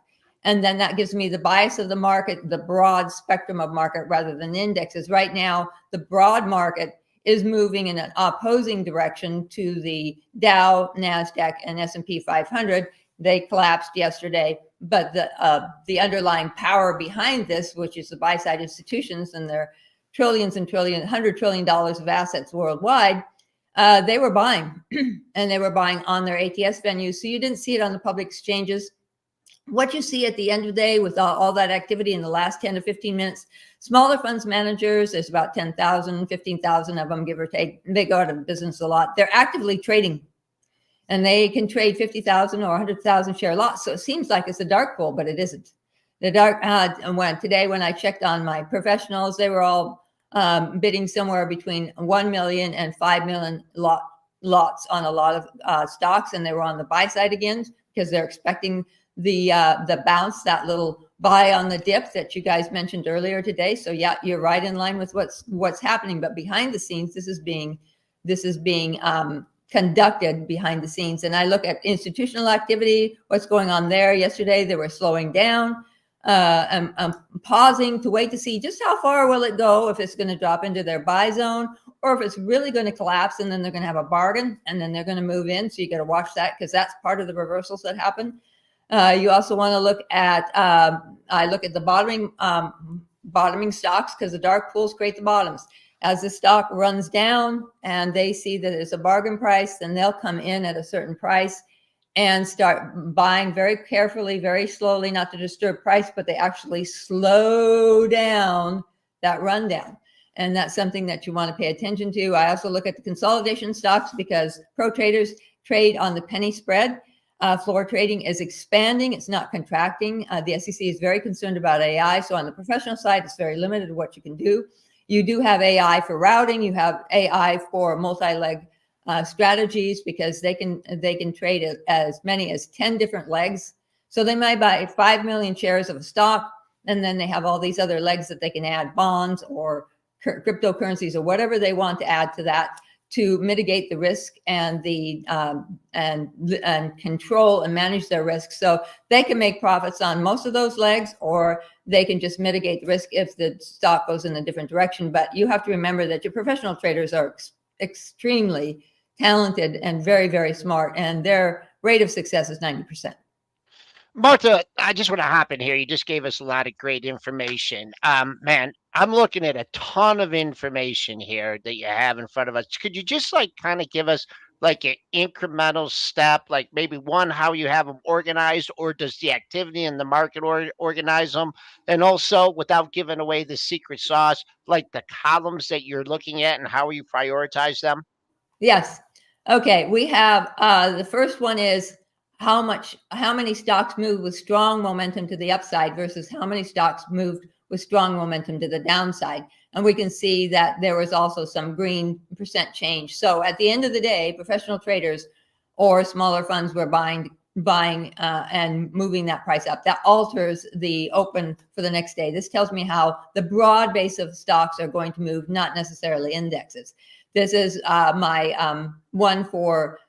And then that gives me the bias of the market, the broad spectrum of market rather than indexes. Right now, the broad market is moving in an opposing direction to the Dow, NASDAQ, and S&P 500. They collapsed yesterday, but the underlying power behind this, which is the buy side institutions and their trillions and trillions, $100 trillion of assets worldwide, they were buying, and they were buying on their ATS venues. So you didn't see it on the public exchanges. What you see at the end of the day with all that activity in the last 10 to 15 minutes, smaller funds managers, there's about 10,000, 15,000 of them, give or take. They go out of business a lot. They're actively trading, and they can trade 50,000 or 100,000 share lots. So it seems like it's a dark pool, but it isn't. The dark, today when I checked on my professionals, they were all bidding somewhere between 1 million and 5 million lots on a lot of stocks, and they were on the buy side again because they're expecting the bounce, that little buy on the dip that you guys mentioned earlier today. So yeah, you're right in line with what's happening. But behind the scenes, this is being conducted behind the scenes. And I look at institutional activity, what's going on there. Yesterday, they were slowing down. I'm pausing to wait to see just how far will it go, if it's going to drop into their buy zone or if it's really going to collapse, and then they're going to have a bargain and then they're going to move in. So you got to watch that, because that's part of the reversals that happen. You also want to look at, I look at the bottoming stocks, because the dark pools create the bottoms. As the stock runs down and they see that it's a bargain price, then they'll come in at a certain price and start buying very carefully, very slowly, not to disturb price, but they actually slow down that rundown. And that's something that you want to pay attention to. I also look at the consolidation stocks, because pro traders trade on the penny spread. Floor trading is expanding. It's not contracting. The SEC is very concerned about AI. So on the professional side, it's very limited what you can do. You do have AI for routing. You have AI for multi-leg strategies, because they can trade as many as 10 different legs. So they might buy 5 million shares of a stock, and then they have all these other legs that they can add, bonds or cryptocurrencies or whatever they want to add to that, to mitigate the risk and and control and manage their risk. So they can make profits on most of those legs, or they can just mitigate the risk if the stock goes in a different direction. But you have to remember that your professional traders are extremely talented and very, very smart, and their rate of success is 90%. Martha, I just want to hop in here. You just gave us a lot of great information. Man, I'm looking at a ton of information here that you have in front of us. Could you just kind of give us like an incremental step, like maybe one, how you have them organized, or does the activity in the market organize them? And also, without giving away the secret sauce, like the columns that you're looking at and how you prioritize them? Yes. Okay. We have the first one is how many stocks moved with strong momentum to the upside versus how many stocks moved with strong momentum to the downside. And we can see that there was also some green percent change. So at the end of the day, professional traders or smaller funds were buying and moving that price up. That alters the open for the next day. This tells me how the broad base of stocks are going to move, not necessarily indexes. This is my one for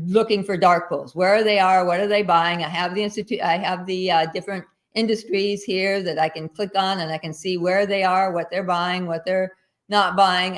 looking for dark pools. Where they are, what are they buying? I have the different industries here that I can click on, and I can see where they are, what they're buying, what they're not buying.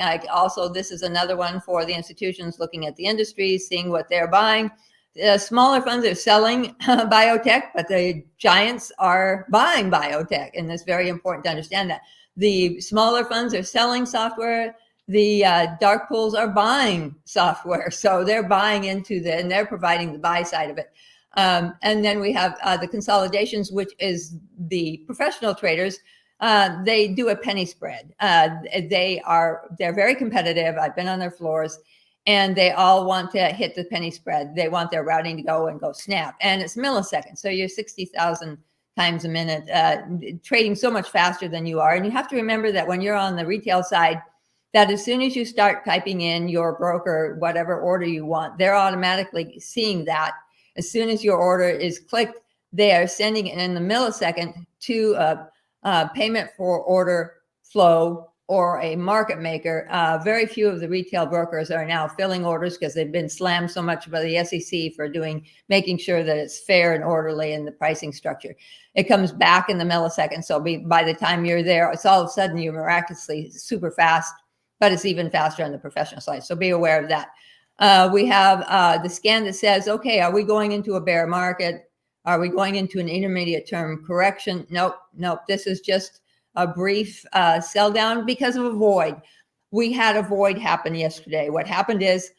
This is another one for the institutions, looking at the industries, seeing what they're buying. The smaller funds are selling biotech, but the giants are buying biotech, and it's very important to understand that. The smaller funds are selling software. The dark pools are buying software, so they're buying into and they're providing the buy side of it. And then we have the consolidations, which is the professional traders. They do a penny spread. They're very competitive. I've been on their floors, and they all want to hit the penny spread. They want their routing to go snap, and it's milliseconds. So you're 60,000 times a minute, trading so much faster than you are. And you have to remember that when you're on the retail side, that as soon as you start typing in your broker, whatever order you want, they're automatically seeing that. As soon as your order is clicked, they are sending it in the millisecond to a payment for order flow or a market maker. Very few of the retail brokers are now filling orders because they've been slammed so much by the SEC for making sure that it's fair and orderly in the pricing structure. It comes back in the millisecond. So by the time you're there, it's all of a sudden you're miraculously super fast, but it's even faster on the professional side. So be aware of that. We have the scan that says, okay, are we going into a bear market? Are we going into an intermediate term correction? Nope. This is just a brief sell down because of a void. We had a void happen yesterday. What happened is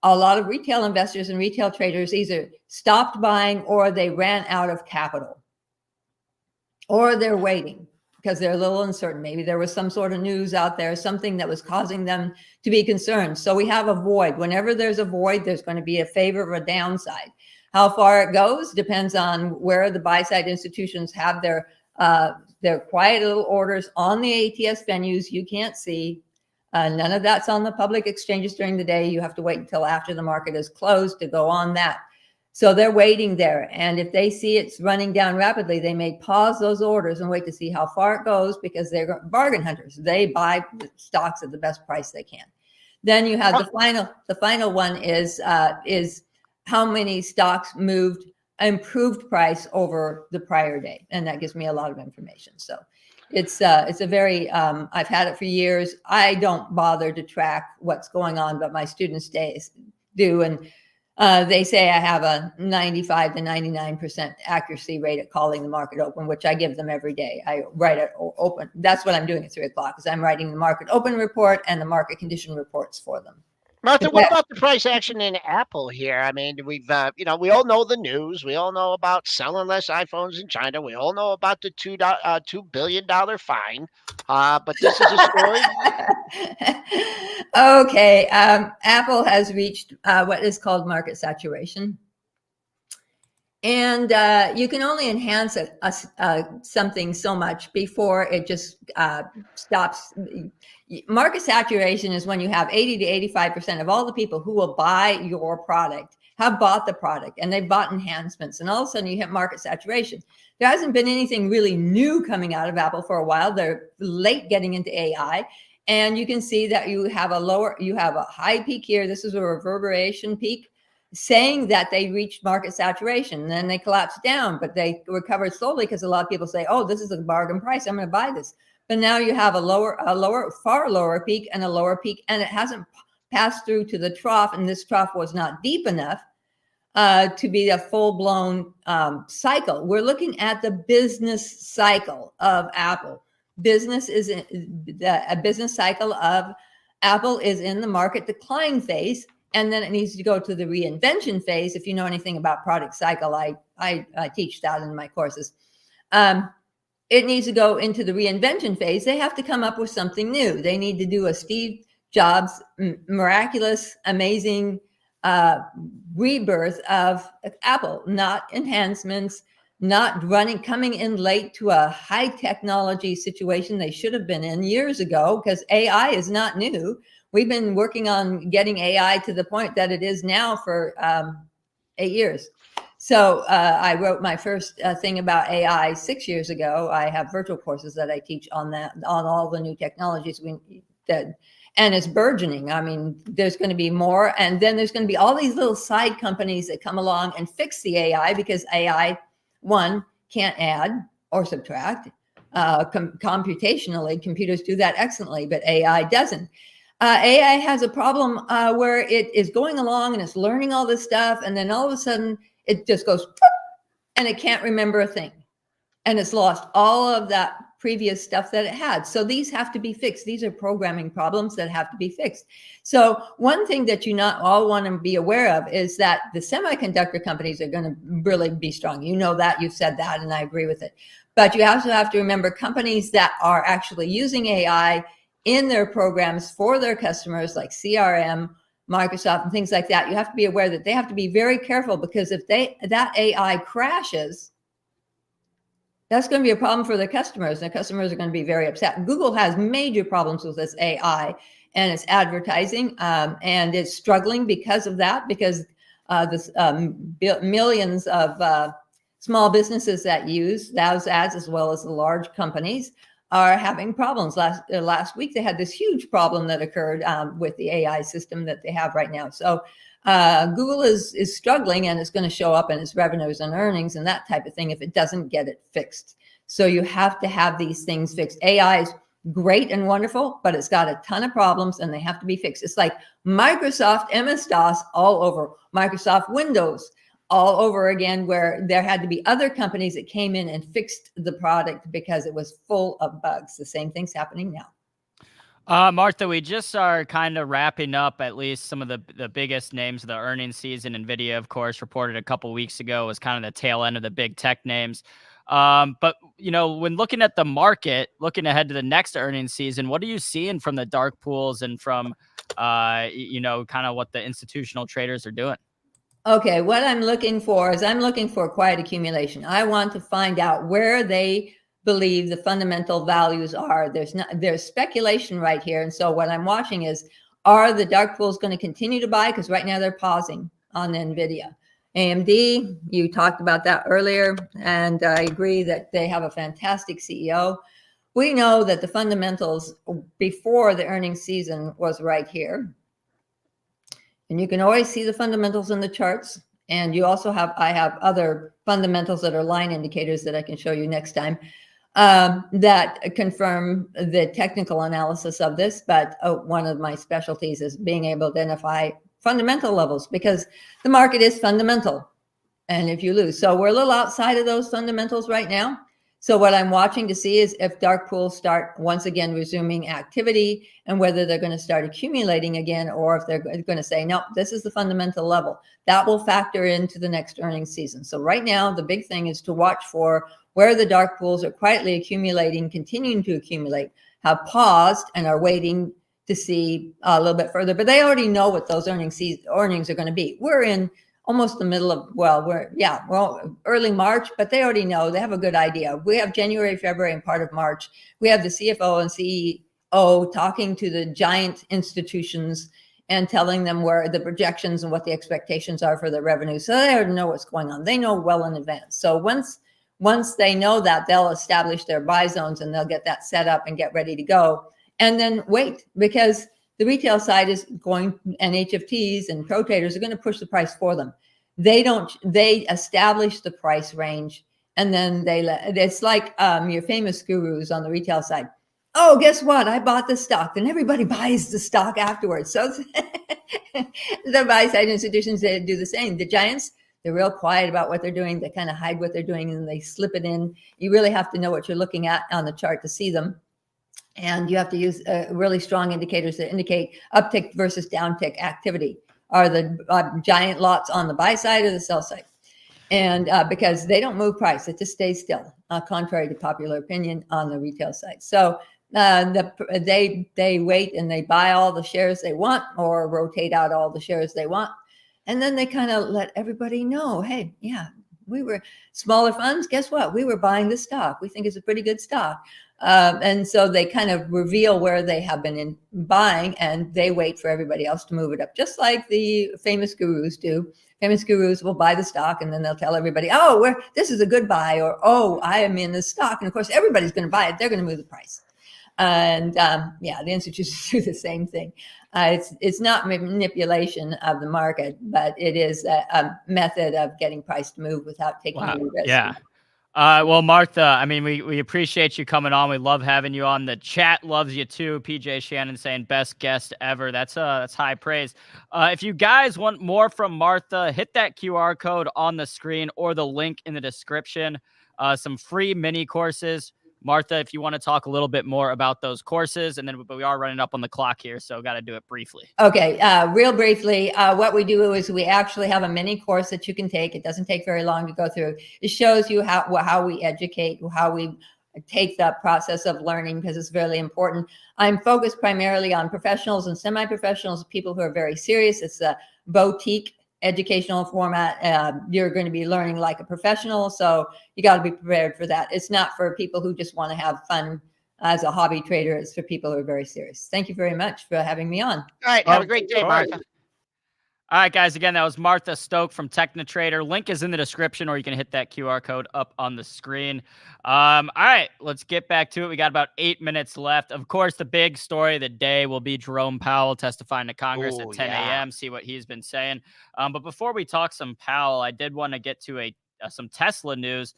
a lot of retail investors and retail traders either stopped buying or they ran out of capital, or they're waiting because they're a little uncertain. Maybe there was some sort of news out there, something that was causing them to be concerned. So we have a void. Whenever there's a void, there's going to be a favor or a downside. How far it goes depends on where the buy side institutions have their quiet little orders on the ATS venues. You can't see. None of that's on the public exchanges during the day. You have to wait until after the market is closed to go on that. So they're waiting there. And if they see it's running down rapidly, they may pause those orders and wait to see how far it goes, because they're bargain hunters. They buy stocks at the best price they can. Then you have the final one is how many stocks moved improved price over the prior day. And that gives me a lot of information. So it's a very, I've had it for years. I don't bother to track what's going on, but my students do. And they say I have a 95 to 99% accuracy rate at calling the market open, which I give them every day. I write it open. That's what I'm doing at 3 o'clock, is I'm writing the market open report and the market condition reports for them. Martha, what about the price action in Apple here? I mean, we've, we all know the news. We all know about selling less iPhones in China. We all know about the $2 billion fine. But this is a story. Okay. Apple has reached what is called market saturation. And you can only enhance something so much before it just stops. Market saturation is when you have 80 to 85% of all the people who will buy your product have bought the product, and they've bought enhancements, and all of a sudden you hit market saturation. There hasn't been anything really new coming out of Apple for a while. They're late getting into AI, and you can see that you have a high peak here. This is a reverberation peak, saying that they reached market saturation, and then they collapsed down, but they recovered slowly because a lot of people say, oh, this is a bargain price, I'm going to buy this. But now you have a far lower peak and a lower peak, and it hasn't passed through to the trough, and this trough was not deep enough to be a full-blown cycle. We're looking at the business cycle of Apple. A business cycle of Apple is in the market decline phase, and then it needs to go to the reinvention phase. If you know anything about product cycle, I teach that in my courses. It needs to go into the reinvention phase. They have to come up with something new. They need to do a Steve Jobs miraculous, amazing rebirth of Apple, not enhancements, not coming in late to a high technology situation they should have been in years ago, because AI is not new. We've been working on getting AI to the point that it is now for 8 years. So I wrote my first thing about AI 6 years ago. I have virtual courses that I teach on that, on all the new technologies and it's burgeoning. I mean, there's going to be more, and then there's going to be all these little side companies that come along and fix the AI, because AI, one, can't add or subtract. Computationally, computers do that excellently, but AI doesn't. AI has a problem where it is going along and it's learning all this stuff, and then all of a sudden it just goes and it can't remember a thing, and it's lost all of that previous stuff that it had. So these have to be fixed. These are programming problems that have to be fixed. So one thing that you not all want to be aware of is that the semiconductor companies are going to really be strong. You know that, you've said that, and I agree with it. But you also have to remember companies that are actually using AI in their programs for their customers, like CRM, Microsoft, and things like that. You have to be aware that they have to be very careful, because if that AI crashes, that's going to be a problem for the customers. The customers are going to be very upset. Google has major problems with this AI and its advertising, and it's struggling because of that, because this millions of small businesses that use those ads, as well as the large companies, are having problems. Last week, they had this huge problem that occurred with the AI system that they have right now. So Google is struggling, and it's going to show up in its revenues and earnings and that type of thing if it doesn't get it fixed. So you have to have these things fixed. AI is great and wonderful, but it's got a ton of problems, and they have to be fixed. It's like Microsoft MS-DOS all over, Microsoft Windows all over again, where there had to be other companies that came in and fixed the product because it was full of bugs. The same thing's happening now. Martha, we just are kind of wrapping up at least some of the biggest names of the earnings season. NVIDIA, of course, reported a couple weeks ago, was kind of the tail end of the big tech names. But, you know, when looking at the market, looking ahead to the next earnings season, what are you seeing from the dark pools and from, you know, kind of what the institutional traders are doing? Okay, what I'm looking for is I'm looking for quiet accumulation. I want to find out where they believe the fundamental values are. There's speculation right here. And so what I'm watching is, are the dark pools going to continue to buy? Because right now they're pausing on NVIDIA. AMD, you talked about that earlier, and I agree that they have a fantastic CEO. We know that the fundamentals before the earnings season was right here. And you can always see the fundamentals in the charts. And you also I have other fundamentals that are line indicators that I can show you next time that confirm the technical analysis of this. But one of my specialties is being able to identify fundamental levels, because the market is fundamental. And if you lose, so we're a little outside of those fundamentals right now. So what I'm watching to see is if dark pools start once again resuming activity, and whether they're going to start accumulating again, or if they're going to say, no, this is the fundamental level. That will factor into the next earnings season. So right now, the big thing is to watch for where the dark pools are quietly accumulating, continuing to accumulate, have paused and are waiting to see a little bit further. But they already know what those earnings are going to be. We're in almost the middle of, early March, but they already know. They have a good idea. We have January, February, and part of March. We have the CFO and CEO talking to the giant institutions and telling them where the projections and what the expectations are for the revenue. So they already know what's going on. They know well in advance. So once they know that, they'll establish their buy zones, and they'll get that set up and get ready to go. And then wait, because the retail side is going, and HFTs and pro traders are going to push the price for them. They establish the price range, and then it's like your famous gurus on the retail side. Oh, guess what? I bought the stock. Then everybody buys the stock afterwards. So the buy side institutions, they do the same. The giants, they're real quiet about what they're doing. They kind of hide what they're doing, and they slip it in. You really have to know what you're looking at on the chart to see them. And you have to use really strong indicators that indicate uptick versus downtick activity. are the giant lots on the buy side or the sell side. And because they don't move price, it just stays still, contrary to popular opinion on the retail side. So they wait and they buy all the shares they want or rotate out all the shares they want. And then they kind of let everybody know, hey, yeah, we were smaller funds. Guess what? We were buying the stock. We think it's a pretty good stock. And so they kind of reveal where they have been buying, and they wait for everybody else to move it up, just like the famous gurus do. Famous gurus will buy the stock, and then they'll tell everybody, oh, this is a good buy, or, oh, I am in this stock. And of course, everybody's going to buy it. They're going to move the price. And yeah, the institutions do the same thing. It's not manipulation of the market, but it is a method of getting price to move without taking any risk. Yeah. Well, Martha, I mean, we appreciate you coming on. We love having you on. The chat loves you too. PJ Shannon saying best guest ever. That's high praise. If you guys want more from Martha, hit that QR code on the screen or the link in the description. Some free mini courses. Martha, if you want to talk a little bit more about those courses, and then but we are running up on the clock here, so got to do it briefly. Okay, real briefly, what we do is we actually have a mini course that you can take. It doesn't take very long to go through. It shows you how we educate, how we take the process of learning, because it's really important. I'm focused primarily on professionals and semi-professionals, people who are very serious. It's a boutique educational format. You're going to be learning like a professional, so you got to be prepared for that. It's not for people who just want to have fun as a hobby trader. It's for people who are very serious. Thank you very much for having me on. All right, have a great day, Martha. All right, guys, again, that was Martha Stoke from TechnoTrader. Link is in the description, or you can hit that QR code up on the screen. All right, let's get back to it. We got about 8 minutes left. Of course, the big story of the day will be Jerome Powell testifying to Congress at 10 a.m., see what he's been saying. But before we talk some Powell, I did want to get to some Tesla news.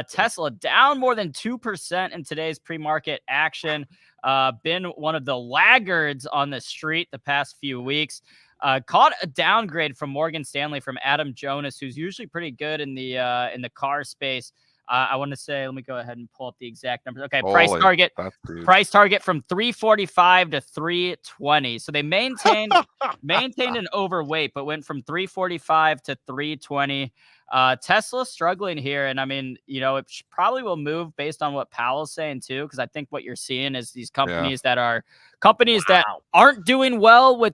Tesla down more than 2% in today's pre-market action. Been one of the laggards on the street the past few weeks. Caught a downgrade from Morgan Stanley from Adam Jonas, who's usually pretty good in the car space. I want to say, let me go ahead and pull up the exact numbers. Okay, price target from 345 to 320. So they maintained an overweight, but went from 345 to 320. Tesla struggling here, and I mean, you know, it probably will move based on what Powell's saying too, because I think what you're seeing is these companies that aren't doing well with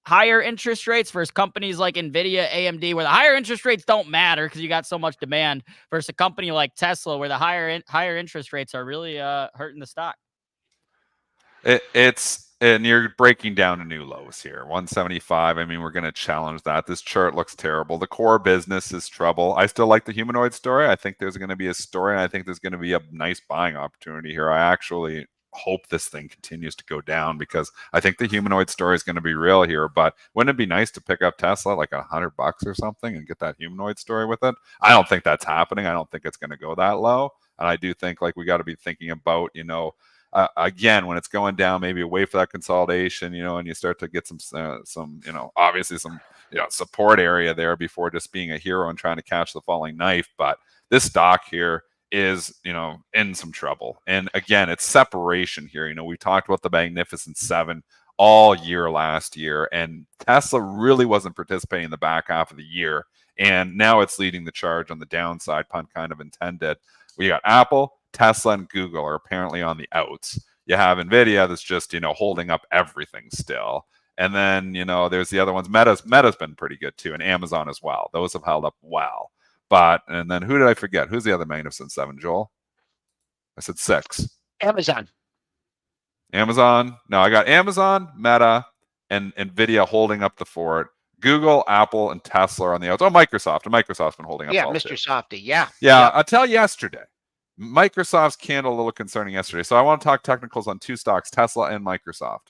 higher interest rates versus companies like Nvidia, AMD, where the higher interest rates don't matter because you got so much demand, versus a company like Tesla where the higher interest rates are really hurting the stock. And you're breaking down to new lows here. 175. I mean, we're going to challenge that. This chart looks terrible. The core business is trouble. I still like the humanoid story. I think there's going to be a story, and I think there's going to be a nice buying opportunity here. I actually hope this thing continues to go down, because I think the humanoid story is going to be real here. But wouldn't it be nice to pick up Tesla like $100 or something and get that humanoid story with it? I don't think that's happening. I don't think it's going to go that low. And I do think like we got to be thinking about, you know, again, when it's going down, maybe wait for that consolidation, you know, and you start to get some, you know, obviously some, you know, support area there before just being a hero and trying to catch the falling knife. But this stock here is, you know, in some trouble. And again, it's separation here. You know, we talked about the Magnificent Seven all year last year, and Tesla really wasn't participating in the back half of the year. And now it's leading the charge on the downside, pun kind of intended. We got Apple, Tesla, and Google are apparently on the outs. You have Nvidia that's just, you know, holding up everything still. And then, you know, there's the other ones. Meta's been pretty good too, and Amazon as well. Those have held up well. But, and then who did I forget? Who's the other Magnificent Seven, Joel? I said 6. Amazon. No, I got Amazon, Meta, and Nvidia holding up the fort. Google, Apple, and Tesla are on the outs. Oh, Microsoft. And Microsoft's been holding up. Yeah, Mr. Softy. Yeah. Until yesterday. Microsoft's candle a little concerning yesterday. So I want to talk technicals on two stocks, Tesla and Microsoft.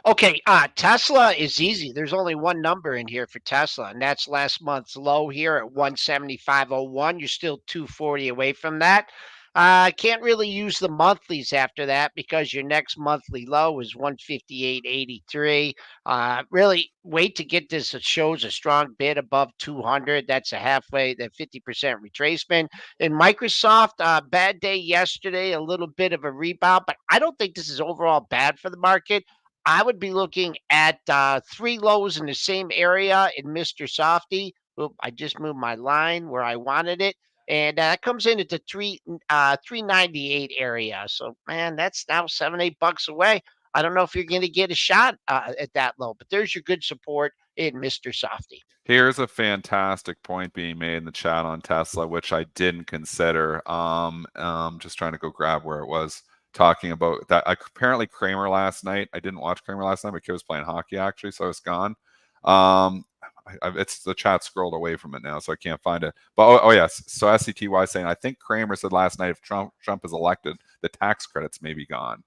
Okay, Tesla is easy. There's only one number in here for Tesla, and that's last month's low here at 175.01. You're still 240 away from that. Can't really use the monthlies after that, because your next monthly low is 158.83. Really wait to get this. It shows a strong bid above 200. That's a halfway, that 50% retracement. In Microsoft, bad day yesterday, a little bit of a rebound, but I don't think this is overall bad for the market. I would be looking at 3 lows in the same area in Mr. Softy. Oop, I just moved my line where I wanted it, and that comes in at the 398 area. So, man, that's now 7-8 bucks away. I don't know if you're going to get a shot at that low, but there's your good support in Mr. Softy. Here's a fantastic point being made in the chat on Tesla, which I didn't consider. Just trying to go grab where it was talking about that. Apparently Kramer last night. I didn't watch Kramer last night, but Kid was playing hockey actually, so it's gone. It's the chat scrolled away from it now, so I can't find it. But oh yes, so SCTY saying I think Kramer said last night if Trump is elected, the tax credits may be gone.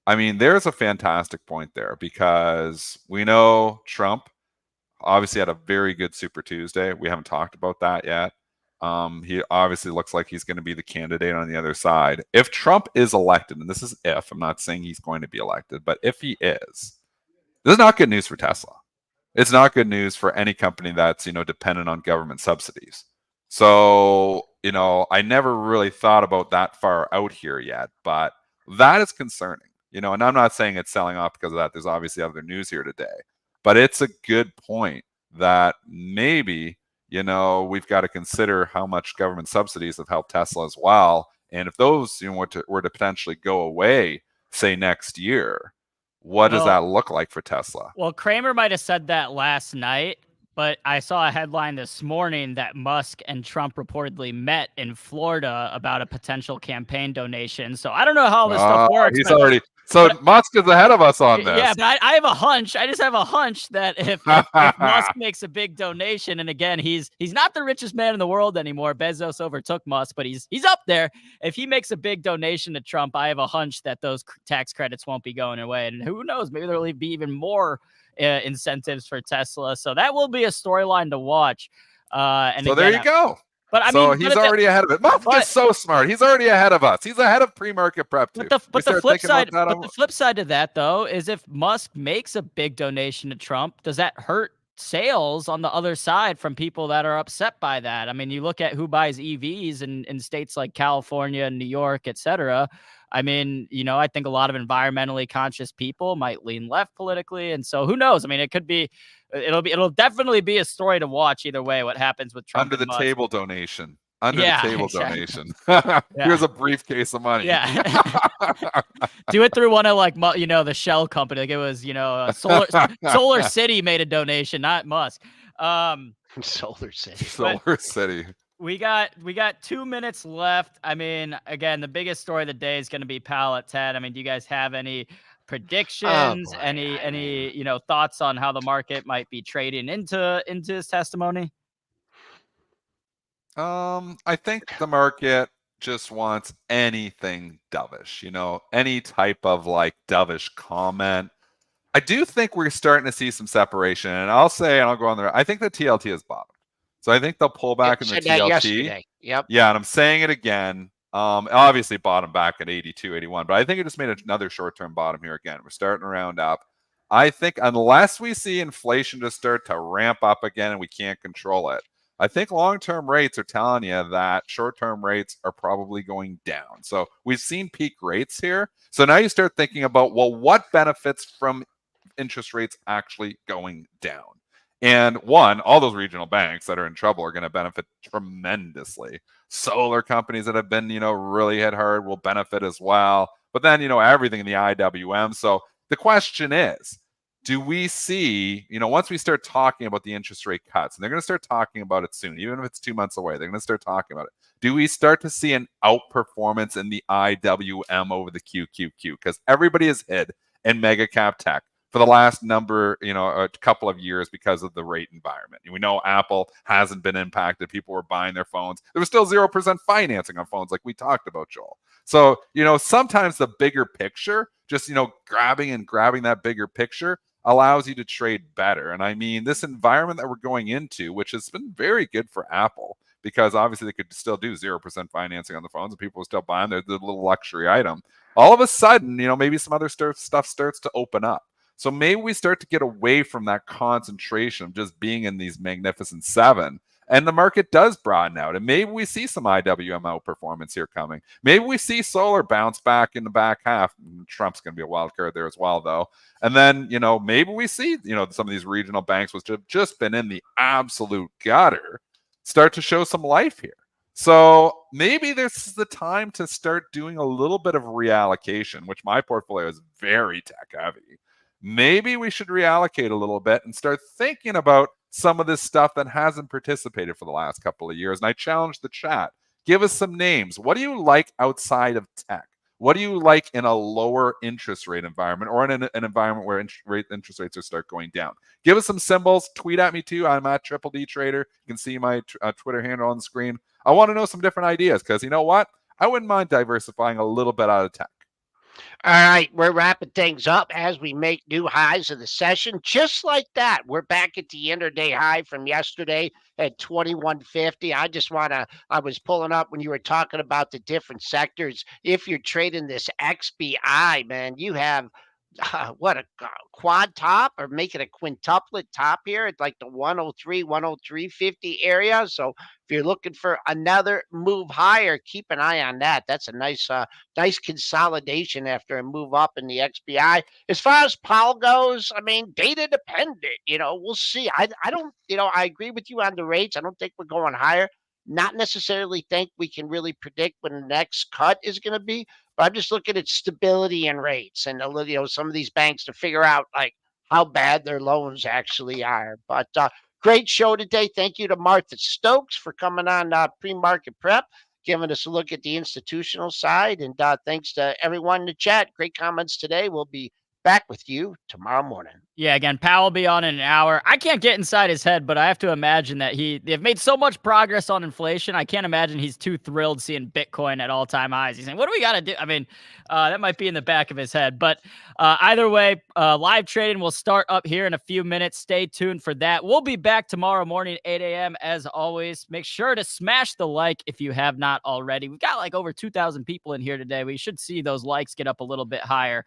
I mean, there's a fantastic point there because we know Trump obviously had a very good Super Tuesday. We haven't talked about that yet. He obviously looks like he's going to be the candidate on the other side. If Trump is elected, and this is if, I'm not saying he's going to be elected, but if he is, this is not good news for Tesla. It's not good news for any company that's, dependent on government subsidies. So, I never really thought about that far out here yet, but that is concerning, and I'm not saying it's selling off because of that. There's obviously other news here today, but it's a good point that maybe, we've got to consider how much government subsidies have helped Tesla as well. And if those, were to potentially go away, say next year, what does that look like for Tesla? Well, Kramer might have said that last night, but I saw a headline this morning that Musk and Trump reportedly met in Florida about a potential campaign donation. So I don't know how this stuff works. Musk is ahead of us on this. Yeah, but I have a hunch. I just have a hunch that if Musk makes a big donation, and again, he's not the richest man in the world anymore. Bezos overtook Musk, but he's up there. If he makes a big donation to Trump, I have a hunch that those tax credits won't be going away. And who knows, maybe there'll be even more incentives for Tesla. So that will be a storyline to watch. And so again, there you go. But I so mean, he's already ahead of it. Musk is so smart. He's already ahead of us. He's ahead of pre-market prep too. But the flip side to that though is if Musk makes a big donation to Trump, does that hurt sales on the other side from people that are upset by that? I mean, you look at who buys EVs in states like California and New York, etc. I mean, I think a lot of environmentally conscious people might lean left politically, and so who knows? I mean, it'll definitely be a story to watch either way. What happens with Trump under the Musk. table donation? Donation. Here's a briefcase of money. Yeah. Do it through one of the Shell company. Like it was, Solar City made a donation, not Musk. Solar City. Solar City. We got 2 minutes left. I mean, again, the biggest story of the day is going to be Powell at 10. I mean, do you guys have any predictions? Any thoughts on how the market might be trading into his testimony? I think the market just wants anything dovish, any type of dovish comment. I do think we're starting to see some separation, and I'll go on there. I think the TLT has bottomed. So I think they'll pull back in the TLT. Yesterday. Yep. Yeah, and I'm saying it again. Obviously bottom back at 82, 81, but I think it just made another short-term bottom here again. We're starting to round up. I think unless we see inflation just start to ramp up again and we can't control it, I think long-term rates are telling you that short-term rates are probably going down. So we've seen peak rates here. So now you start thinking about, well, what benefits from interest rates actually going down? And one, all those regional banks that are in trouble are going to benefit tremendously. Solar companies that have been, really hit hard will benefit as well. But then, everything in the IWM. So the question is, do we see, once we start talking about the interest rate cuts, and they're going to start talking about it soon, even if it's 2 months away, they're going to start talking about it. Do we start to see an outperformance in the IWM over the QQQ? Because everybody is hit in mega cap tech for the last a couple of years because of the rate environment. We know Apple hasn't been impacted. People were buying their phones. There was still 0% financing on phones like we talked about, Joel. So, sometimes the bigger picture, just, grabbing that bigger picture allows you to trade better. And I mean, this environment that we're going into, which has been very good for Apple, because obviously they could still do 0% financing on the phones and people will still buy them. They're the little luxury item. All of a sudden, maybe some other stuff starts to open up. So maybe we start to get away from that concentration of just being in these magnificent seven and the market does broaden out, and maybe we see some IWM outperformance here coming. Maybe we see solar bounce back in the back half. Trump's going to be a wild card there as well, though. And then, maybe we see, some of these regional banks, which have just been in the absolute gutter, start to show some life here. So maybe this is the time to start doing a little bit of reallocation, which my portfolio is very tech heavy. Maybe we should reallocate a little bit and start thinking about some of this stuff that hasn't participated for the last couple of years. And I challenge the chat. Give us some names. What do you like outside of tech? What do you like in a lower interest rate environment, or in an environment where interest rates are start going down? Give us some symbols. Tweet at me too. I'm at Triple D Trader. You can see my Twitter handle on the screen. I want to know some different ideas, because you know what? I wouldn't mind diversifying a little bit out of tech. All right, we're wrapping things up as we make new highs of the session. Just like that, we're back at the intraday high from yesterday at 2150. I was pulling up when you were talking about the different sectors. If you're trading this XBI, man, you have what a quad top, or make it a quintuplet top here at like the 103, 103.50 area. So if you're looking for another move higher, keep an eye on that. That's a nice consolidation after a move up in the XBI. As far as Powell goes, I mean, data dependent. We'll see. I don't. I agree with you on the rates. I don't think we're going higher. Not necessarily think we can really predict when the next cut is going to be. But I'm just looking at stability and rates, and some of these banks to figure out like how bad their loans actually are. But great show today. Thank you to Martha Stokes for coming on Pre-Market Prep, giving us a look at the institutional side. And thanks to everyone in the chat. Great comments today. We'll be back with you tomorrow morning. Yeah, again, Powell will be on in an hour. I can't get inside his head, but I have to imagine that they've made so much progress on inflation. I can't imagine he's too thrilled seeing Bitcoin at all-time highs. He's saying, what do we got to do? I mean, that might be in the back of his head. But either way, live trading will start up here in a few minutes. Stay tuned for that. We'll be back tomorrow morning, 8 a.m. as always. Make sure to smash the like if you have not already. We've got like over 2,000 people in here today. We should see those likes get up a little bit higher.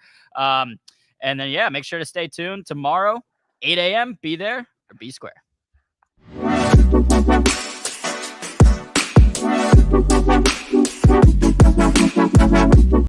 And then, yeah, make sure to stay tuned tomorrow, 8 a.m. Be there or be square.